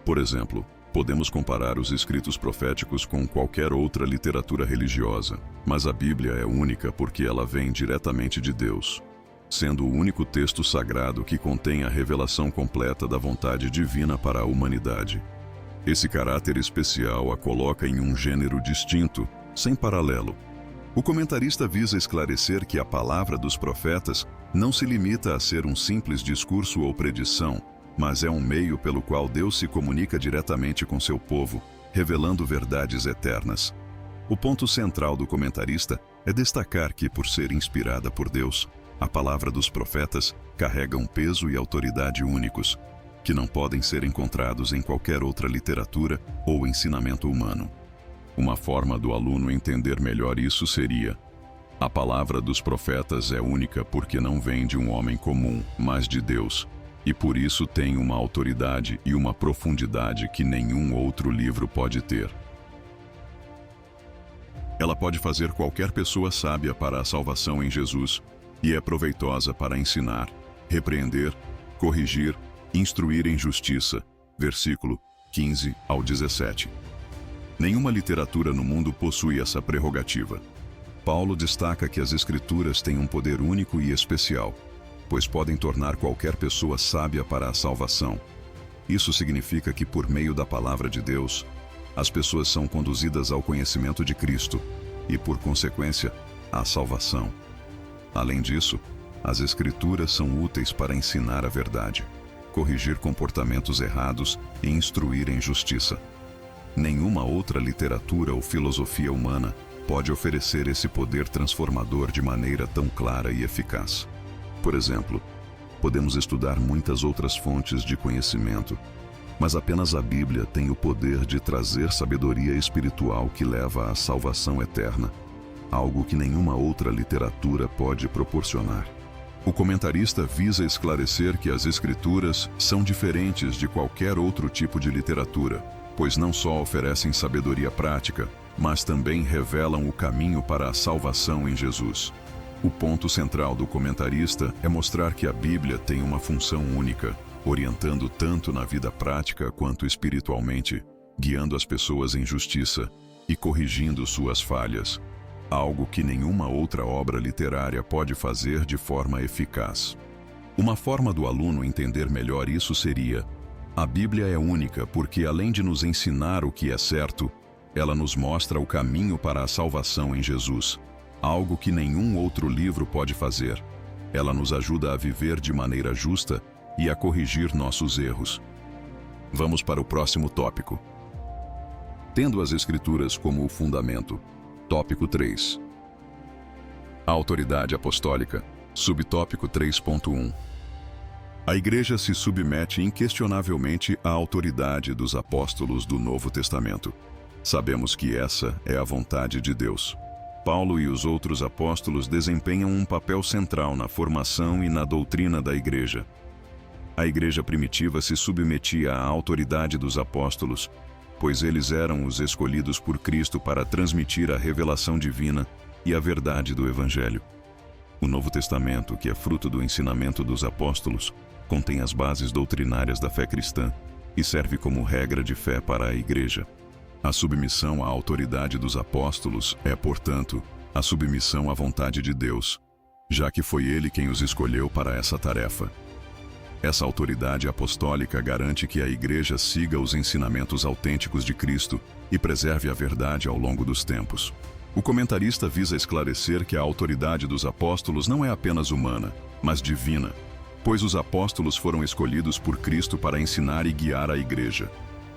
Por exemplo, podemos comparar os escritos proféticos com qualquer outra literatura religiosa, mas a Bíblia é única porque ela vem diretamente de Deus. sendo o único texto sagrado que contém a revelação completa da vontade divina para a humanidade. Esse caráter especial a coloca em um gênero distinto, sem paralelo. O comentarista visa esclarecer que a palavra dos profetas não se limita a ser um simples discurso ou predição, mas é um meio pelo qual Deus se comunica diretamente com seu povo, revelando verdades eternas. O ponto central do comentarista é destacar que, por ser inspirada por Deus, a palavra dos profetas carrega um peso e autoridade únicos, que não podem ser encontrados em qualquer outra literatura ou ensinamento humano. Uma forma do aluno entender melhor isso seria: a palavra dos profetas é única porque não vem de um homem comum, mas de Deus, e por isso tem uma autoridade e uma profundidade que nenhum outro livro pode ter. Ela pode fazer qualquer pessoa sábia para a salvação em Jesus e é proveitosa para ensinar, repreender, corrigir, instruir em justiça. Versículo 15 ao 17. Nenhuma literatura no mundo possui essa prerrogativa. Paulo destaca que as Escrituras têm um poder único e especial, pois podem tornar qualquer pessoa sábia para a salvação. Isso significa que, por meio da palavra de Deus, as pessoas são conduzidas ao conhecimento de Cristo e, por consequência, à salvação. Além disso, as Escrituras são úteis para ensinar a verdade, corrigir comportamentos errados e instruir em justiça. Nenhuma outra literatura ou filosofia humana pode oferecer esse poder transformador de maneira tão clara e eficaz. Por exemplo, podemos estudar muitas outras fontes de conhecimento, mas apenas a Bíblia tem o poder de trazer sabedoria espiritual que leva à salvação eterna, algo que nenhuma outra literatura pode proporcionar. O comentarista visa esclarecer que as Escrituras são diferentes de qualquer outro tipo de literatura, pois não só oferecem sabedoria prática, mas também revelam o caminho para a salvação em Jesus. O ponto central do comentarista é mostrar que a Bíblia tem uma função única, orientando tanto na vida prática quanto espiritualmente, guiando as pessoas em justiça e corrigindo suas falhas, algo que nenhuma outra obra literária pode fazer de forma eficaz. Uma forma do aluno entender melhor isso seria: a Bíblia é única porque, além de nos ensinar o que é certo, ela nos mostra o caminho para a salvação em Jesus, algo que nenhum outro livro pode fazer. Ela nos ajuda a viver de maneira justa e a corrigir nossos erros. Vamos para o próximo tópico. Tendo as Escrituras como o fundamento. Tópico 3. A autoridade apostólica. Subtópico 3.1. A Igreja se submete inquestionavelmente à autoridade dos apóstolos do Novo Testamento. Sabemos que essa é a vontade de Deus. Paulo e os outros apóstolos desempenham um papel central na formação e na doutrina da Igreja. A Igreja primitiva se submetia à autoridade dos apóstolos, pois eles eram os escolhidos por Cristo para transmitir a revelação divina e a verdade do Evangelho. O Novo Testamento, que é fruto do ensinamento dos apóstolos, contém as bases doutrinárias da fé cristã e serve como regra de fé para a Igreja. A submissão à autoridade dos apóstolos é, portanto, a submissão à vontade de Deus, já que foi Ele quem os escolheu para essa tarefa. Essa autoridade apostólica garante que a Igreja siga os ensinamentos autênticos de Cristo e preserve a verdade ao longo dos tempos. O comentarista visa esclarecer que a autoridade dos apóstolos não é apenas humana, mas divina, pois os apóstolos foram escolhidos por Cristo para ensinar e guiar a Igreja.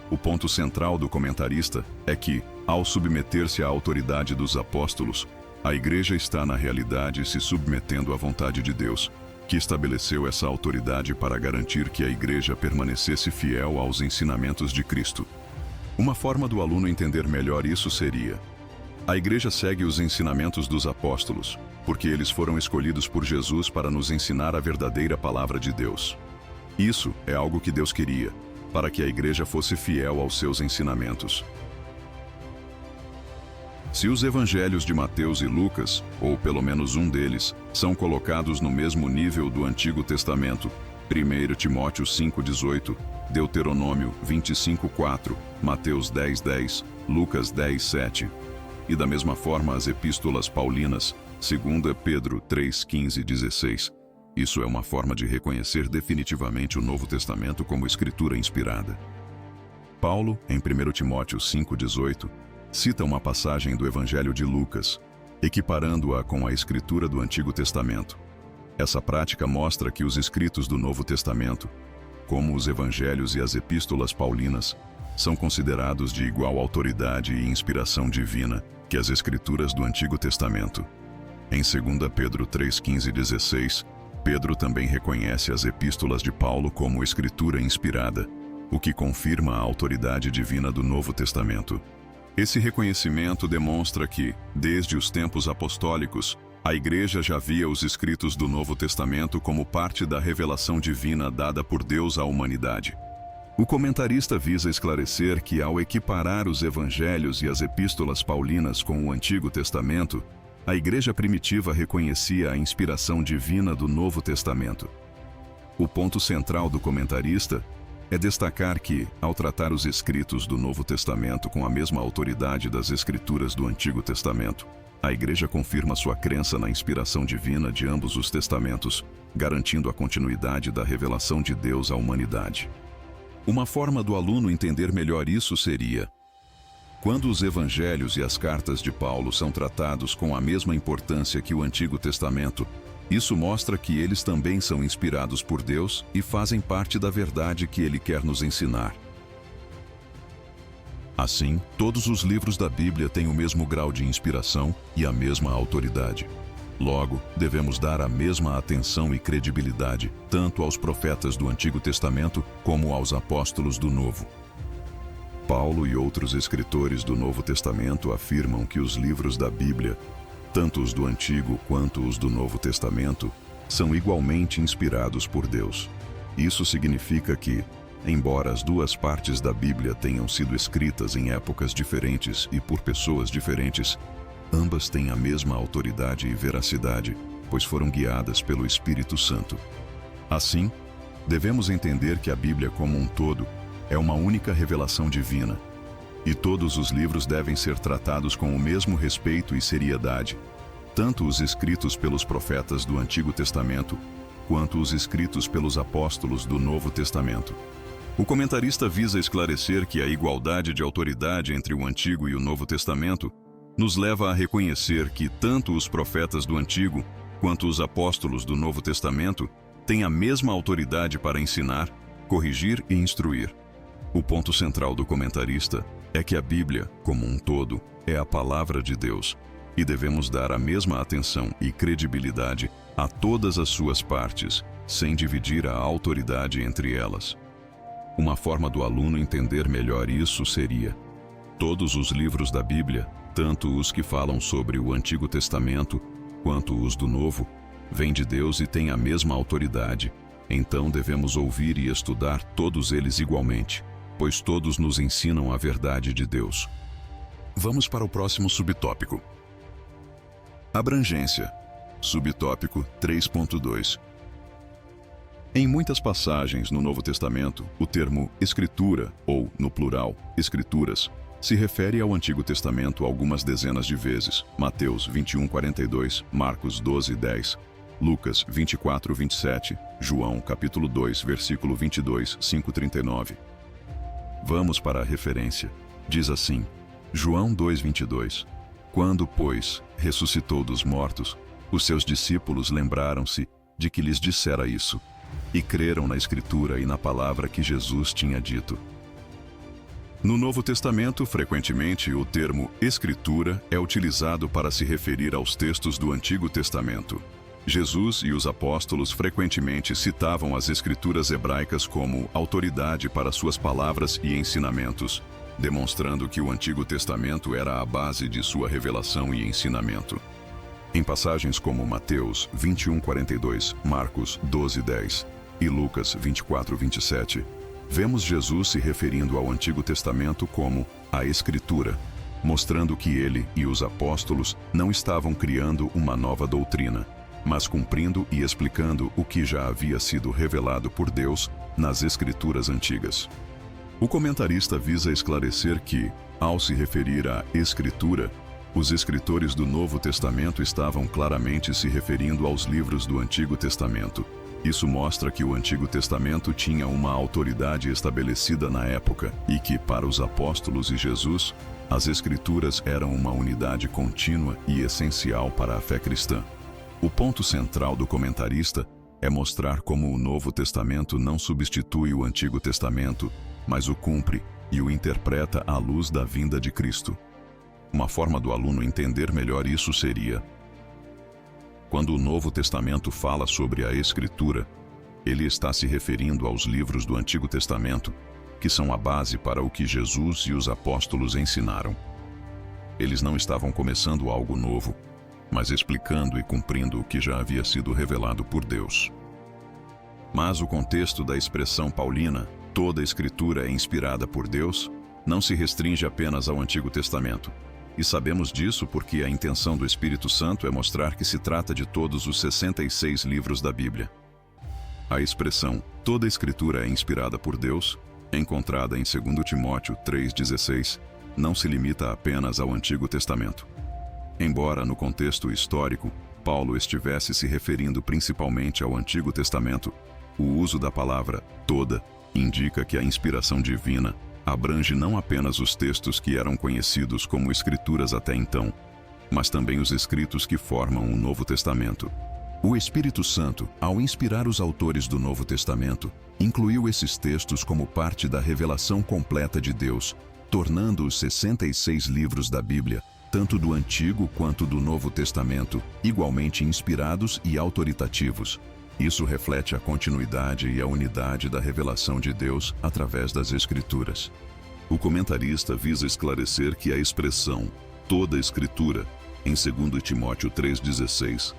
O ponto central do comentarista é que, ao submeter-se à autoridade dos apóstolos, a Igreja está na realidade se submetendo à vontade de Deus, que estabeleceu essa autoridade para garantir que a Igreja permanecesse fiel aos ensinamentos de Cristo. Uma forma do aluno entender melhor isso seria: a Igreja segue os ensinamentos dos apóstolos, porque eles foram escolhidos por Jesus para nos ensinar a verdadeira palavra de Deus. Isso é algo que Deus queria, para que a Igreja fosse fiel aos seus ensinamentos. Se os evangelhos de Mateus e Lucas, ou pelo menos um deles, são colocados no mesmo nível do Antigo Testamento, 1 Timóteo 5,18, Deuteronômio 25,4, Mateus 10,10, Lucas 10,7, e da mesma forma as epístolas paulinas, 2 Pedro 3,15 e 16, Isso é uma forma de reconhecer definitivamente o Novo Testamento como escritura inspirada. Paulo, em 1 Timóteo 5,18, cita uma passagem do Evangelho de Lucas, equiparando-a com a escritura do Antigo Testamento. Essa prática mostra que os escritos do Novo Testamento, como os Evangelhos e as Epístolas Paulinas, são considerados de igual autoridade e inspiração divina que as Escrituras do Antigo Testamento. Em 2 Pedro 3:15 e 16, Pedro também reconhece as Epístolas de Paulo como escritura inspirada, o que confirma a autoridade divina do Novo Testamento. Esse reconhecimento demonstra que, desde os tempos apostólicos, a Igreja já via os escritos do Novo Testamento como parte da revelação divina dada por Deus à humanidade. O comentarista visa esclarecer que, ao equiparar os Evangelhos e as Epístolas Paulinas com o Antigo Testamento, a Igreja primitiva reconhecia a inspiração divina do Novo Testamento. O ponto central do comentarista é destacar que, ao tratar os escritos do Novo Testamento com a mesma autoridade das Escrituras do Antigo Testamento, a Igreja confirma sua crença na inspiração divina de ambos os testamentos, garantindo a continuidade da revelação de Deus à humanidade. Uma forma do aluno entender melhor isso seria: quando os Evangelhos e as cartas de Paulo são tratados com a mesma importância que o Antigo Testamento, isso mostra que eles também são inspirados por Deus e fazem parte da verdade que Ele quer nos ensinar. Assim, todos os livros da Bíblia têm o mesmo grau de inspiração e a mesma autoridade. Logo, devemos dar a mesma atenção e credibilidade tanto aos profetas do Antigo Testamento como aos apóstolos do Novo. Paulo e outros escritores do Novo Testamento afirmam que os livros da Bíblia, tanto os do Antigo quanto os do Novo Testamento, são igualmente inspirados por Deus. Isso significa que, embora as duas partes da Bíblia tenham sido escritas em épocas diferentes e por pessoas diferentes, ambas têm a mesma autoridade e veracidade, pois foram guiadas pelo Espírito Santo. Assim, devemos entender que a Bíblia como um todo é uma única revelação divina, e todos os livros devem ser tratados com o mesmo respeito e seriedade, tanto os escritos pelos profetas do Antigo Testamento, quanto os escritos pelos apóstolos do Novo Testamento. O comentarista visa esclarecer que a igualdade de autoridade entre o Antigo e o Novo Testamento nos leva a reconhecer que tanto os profetas do Antigo quanto os apóstolos do Novo Testamento têm a mesma autoridade para ensinar, corrigir e instruir. O ponto central do comentarista é que a Bíblia, como um todo, é a palavra de Deus, e devemos dar a mesma atenção e credibilidade a todas as suas partes, sem dividir a autoridade entre elas. Uma forma do aluno entender melhor isso seria: todos os livros da Bíblia, tanto os que falam sobre o Antigo Testamento quanto os do Novo, vêm de Deus e têm a mesma autoridade. Então devemos ouvir e estudar todos eles igualmente, pois todos nos ensinam a verdade de Deus. Vamos para o próximo subtópico. Abrangência. Subtópico 3.2. Em muitas passagens no Novo Testamento, o termo escritura, ou, no plural, escrituras, se refere ao Antigo Testamento algumas dezenas de vezes. Mateus 21:42, Marcos 12:10, Lucas 24:27, João capítulo 2, versículo 22, 5:39. Vamos para a referência. Diz assim, João 2:22. Quando, pois, ressuscitou dos mortos, os seus discípulos lembraram-se de que lhes dissera isso, e creram na Escritura e na palavra que Jesus tinha dito. No Novo Testamento, frequentemente, o termo Escritura é utilizado para se referir aos textos do Antigo Testamento. Jesus e os apóstolos frequentemente citavam as Escrituras hebraicas como autoridade para suas palavras e ensinamentos, demonstrando que o Antigo Testamento era a base de sua revelação e ensinamento. Em passagens como Mateus 21:42, Marcos 12:10 e Lucas 24:27, vemos Jesus se referindo ao Antigo Testamento como a Escritura, mostrando que ele e os apóstolos não estavam criando uma nova doutrina, mas cumprindo e explicando o que já havia sido revelado por Deus nas Escrituras antigas. O comentarista visa esclarecer que, ao se referir à Escritura, Os escritores do Novo Testamento estavam claramente se referindo aos livros do Antigo Testamento. Isso mostra que o Antigo Testamento tinha uma autoridade estabelecida na época e que, para os apóstolos e Jesus, as Escrituras eram uma unidade contínua e essencial para a fé cristã. O ponto central do comentarista é mostrar como o Novo Testamento não substitui o Antigo Testamento, mas o cumpre e o interpreta à luz da vinda de Cristo. Uma forma do aluno entender melhor isso seria: quando o Novo Testamento fala sobre a Escritura, ele está se referindo aos livros do Antigo Testamento, que são a base para o que Jesus e os apóstolos ensinaram. Eles não estavam começando algo novo, mas explicando e cumprindo o que já havia sido revelado por Deus. Mas o contexto da expressão paulina, toda a Escritura é inspirada por Deus, não se restringe apenas ao Antigo Testamento. E sabemos disso porque a intenção do Espírito Santo é mostrar que se trata de todos os 66 livros da Bíblia. A expressão toda a Escritura é inspirada por Deus, encontrada em 2 Timóteo 3,16, não se limita apenas ao Antigo Testamento. Embora no contexto histórico, Paulo estivesse se referindo principalmente ao Antigo Testamento, o uso da palavra toda indica que a inspiração divina abrange não apenas os textos que eram conhecidos como Escrituras até então, mas também os escritos que formam o Novo Testamento. O Espírito Santo, ao inspirar os autores do Novo Testamento, incluiu esses textos como parte da revelação completa de Deus, tornando os 66 livros da Bíblia, tanto do Antigo quanto do Novo Testamento, igualmente inspirados e autoritativos. Isso reflete a continuidade e a unidade da revelação de Deus através das Escrituras. O comentarista visa esclarecer que a expressão toda a Escritura, em 2 Timóteo 3,16,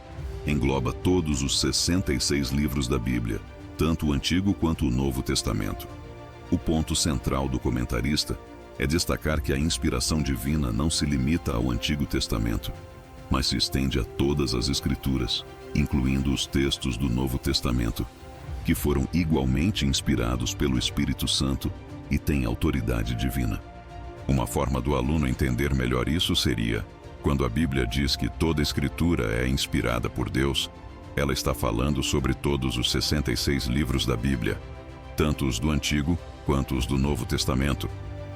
engloba todos os 66 livros da Bíblia, tanto o Antigo quanto o Novo Testamento. O ponto central do comentarista é destacar que a inspiração divina não se limita ao Antigo Testamento, mas se estende a todas as Escrituras, incluindo os textos do Novo Testamento, que foram igualmente inspirados pelo Espírito Santo e têm autoridade divina. Uma forma do aluno entender melhor isso seria: quando a Bíblia diz que toda Escritura é inspirada por Deus, ela está falando sobre todos os 66 livros da Bíblia, tanto os do Antigo quanto os do Novo Testamento,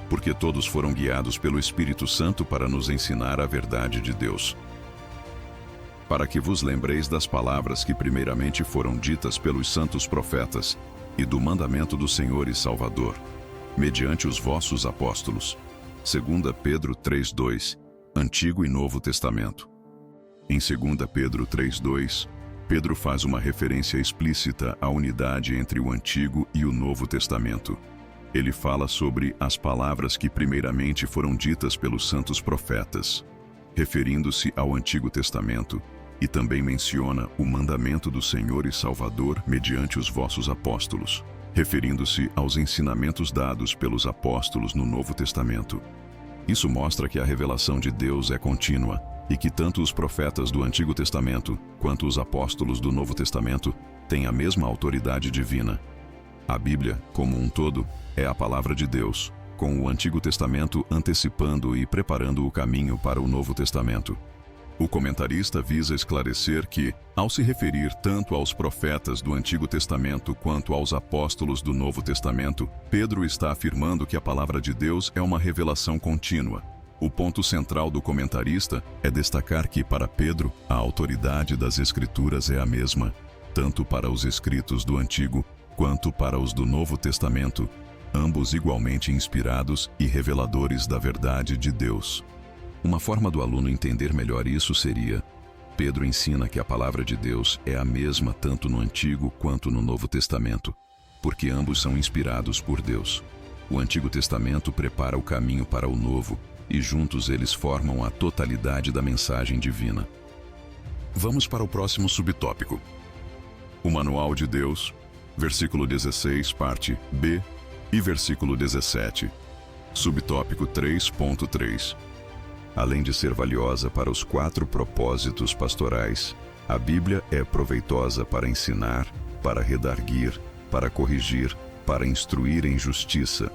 porque todos foram guiados pelo Espírito Santo para nos ensinar a verdade de Deus. Para que vos lembreis das palavras que primeiramente foram ditas pelos santos profetas e do mandamento do Senhor e Salvador, mediante os vossos apóstolos. 2 Pedro 3,2, Antigo e Novo Testamento. Em 2 Pedro 3,2, Pedro faz uma referência explícita à unidade entre o Antigo e o Novo Testamento. Ele fala sobre as palavras que primeiramente foram ditas pelos santos profetas, referindo-se ao Antigo Testamento, e também menciona o mandamento do Senhor e Salvador mediante os vossos apóstolos, referindo-se aos ensinamentos dados pelos apóstolos no Novo Testamento. Isso mostra que a revelação de Deus é contínua e que tanto os profetas do Antigo Testamento quanto os apóstolos do Novo Testamento têm a mesma autoridade divina. A Bíblia, como um todo, é a palavra de Deus, com o Antigo Testamento antecipando e preparando o caminho para o Novo Testamento. O comentarista visa esclarecer que, ao se referir tanto aos profetas do Antigo Testamento quanto aos apóstolos do Novo Testamento, Pedro está afirmando que a palavra de Deus é uma revelação contínua. O ponto central do comentarista é destacar que, para Pedro, a autoridade das Escrituras é a mesma, tanto para os escritos do Antigo quanto para os do Novo Testamento, ambos igualmente inspirados e reveladores da verdade de Deus. Uma forma do aluno entender melhor isso seria: Pedro ensina que a palavra de Deus é a mesma tanto no Antigo quanto no Novo Testamento, porque ambos são inspirados por Deus. O Antigo Testamento prepara o caminho para o Novo, e juntos eles formam a totalidade da mensagem divina. Vamos para o próximo subtópico. O Manual de Deus, versículo 16, parte B, e versículo 17. Subtópico 3.3. Além de ser valiosa para os 4 propósitos pastorais, a Bíblia é proveitosa para ensinar, para redarguir, para corrigir, para instruir em justiça,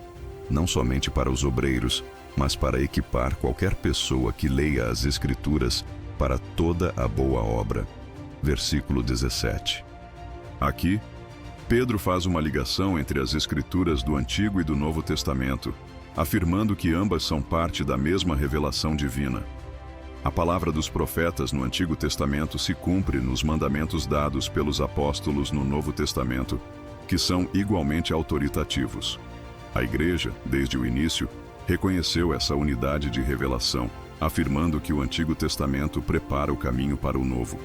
não somente para os obreiros, mas para equipar qualquer pessoa que leia as Escrituras para toda a boa obra. Versículo 17. Aqui, Pedro faz uma ligação entre as Escrituras do Antigo e do Novo Testamento, afirmando que ambas são parte da mesma revelação divina. A palavra dos profetas no Antigo Testamento se cumpre nos mandamentos dados pelos apóstolos no Novo Testamento, que são igualmente autoritativos. A Igreja, desde o início, reconheceu essa unidade de revelação, afirmando que o Antigo Testamento prepara o caminho para o Novo.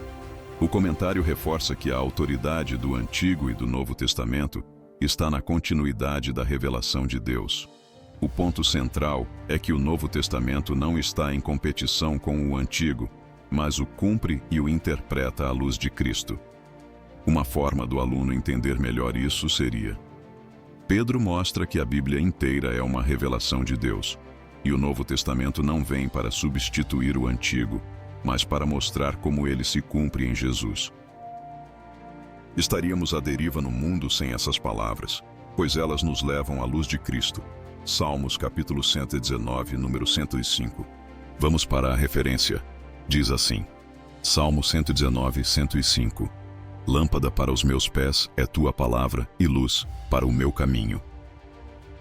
O comentário reforça que a autoridade do Antigo e do Novo Testamento está na continuidade da revelação de Deus. O ponto central é que o Novo Testamento não está em competição com o Antigo, mas o cumpre e o interpreta à luz de Cristo. Uma forma do aluno entender melhor isso seria: Pedro mostra que a Bíblia inteira é uma revelação de Deus, e o Novo Testamento não vem para substituir o Antigo, mas para mostrar como ele se cumpre em Jesus. Estaríamos à deriva no mundo sem essas palavras, pois elas nos levam à luz de Cristo. Salmos capítulo 119, número 105. Vamos para a referência. Diz assim: Salmo 119, 105. Lâmpada para os meus pés é tua palavra e luz para o meu caminho.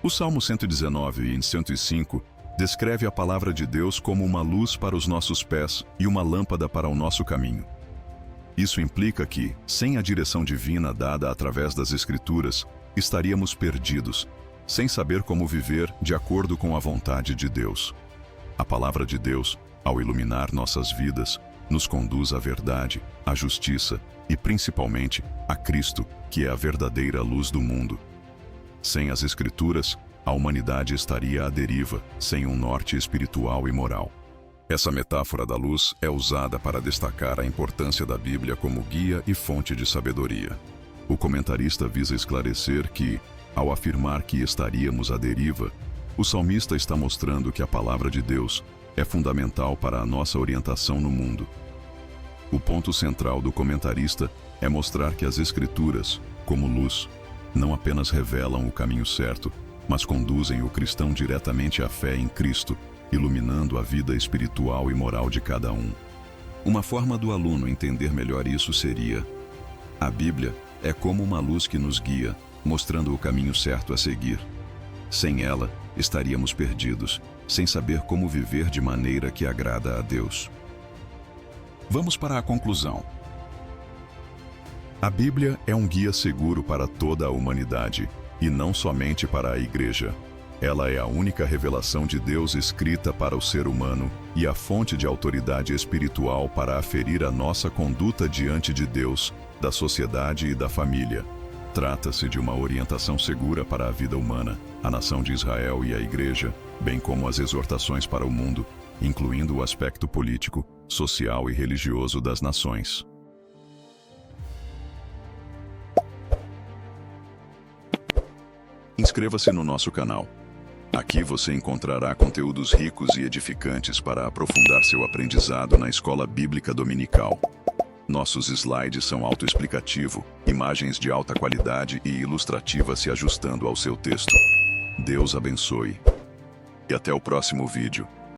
O Salmo 119 e 105 descreve a palavra de Deus como uma luz para os nossos pés e uma lâmpada para o nosso caminho. Isso implica que, sem a direção divina dada através das Escrituras, estaríamos perdidos, sem saber como viver de acordo com a vontade de Deus. A palavra de Deus, ao iluminar nossas vidas, nos conduz à verdade, à justiça e, principalmente, a Cristo, que é a verdadeira luz do mundo. Sem as Escrituras, a humanidade estaria à deriva, sem um norte espiritual e moral. Essa metáfora da luz é usada para destacar a importância da Bíblia como guia e fonte de sabedoria. O comentarista visa esclarecer que, ao afirmar que estaríamos à deriva, o salmista está mostrando que a palavra de Deus é fundamental para a nossa orientação no mundo. O ponto central do comentarista é mostrar que as Escrituras, como luz, não apenas revelam o caminho certo, mas conduzem o cristão diretamente à fé em Cristo, iluminando a vida espiritual e moral de cada um. Uma forma do aluno entender melhor isso seria: a Bíblia é como uma luz que nos guia, mostrando o caminho certo a seguir. Sem ela, estaríamos perdidos, sem saber como viver de maneira que agrada a Deus. Vamos para a conclusão. A Bíblia é um guia seguro para toda a humanidade, e não somente para a Igreja. Ela é a única revelação de Deus escrita para o ser humano e a fonte de autoridade espiritual para aferir a nossa conduta diante de Deus, da sociedade e da família. Trata-se de uma orientação segura para a vida humana, a nação de Israel e a Igreja, bem como as exortações para o mundo, incluindo o aspecto político, social e religioso das nações. Inscreva-se no nosso canal. Aqui você encontrará conteúdos ricos e edificantes para aprofundar seu aprendizado na Escola Bíblica Dominical. Nossos slides são autoexplicativo, imagens de alta qualidade e ilustrativas se ajustando ao seu texto. Deus abençoe. E até o próximo vídeo.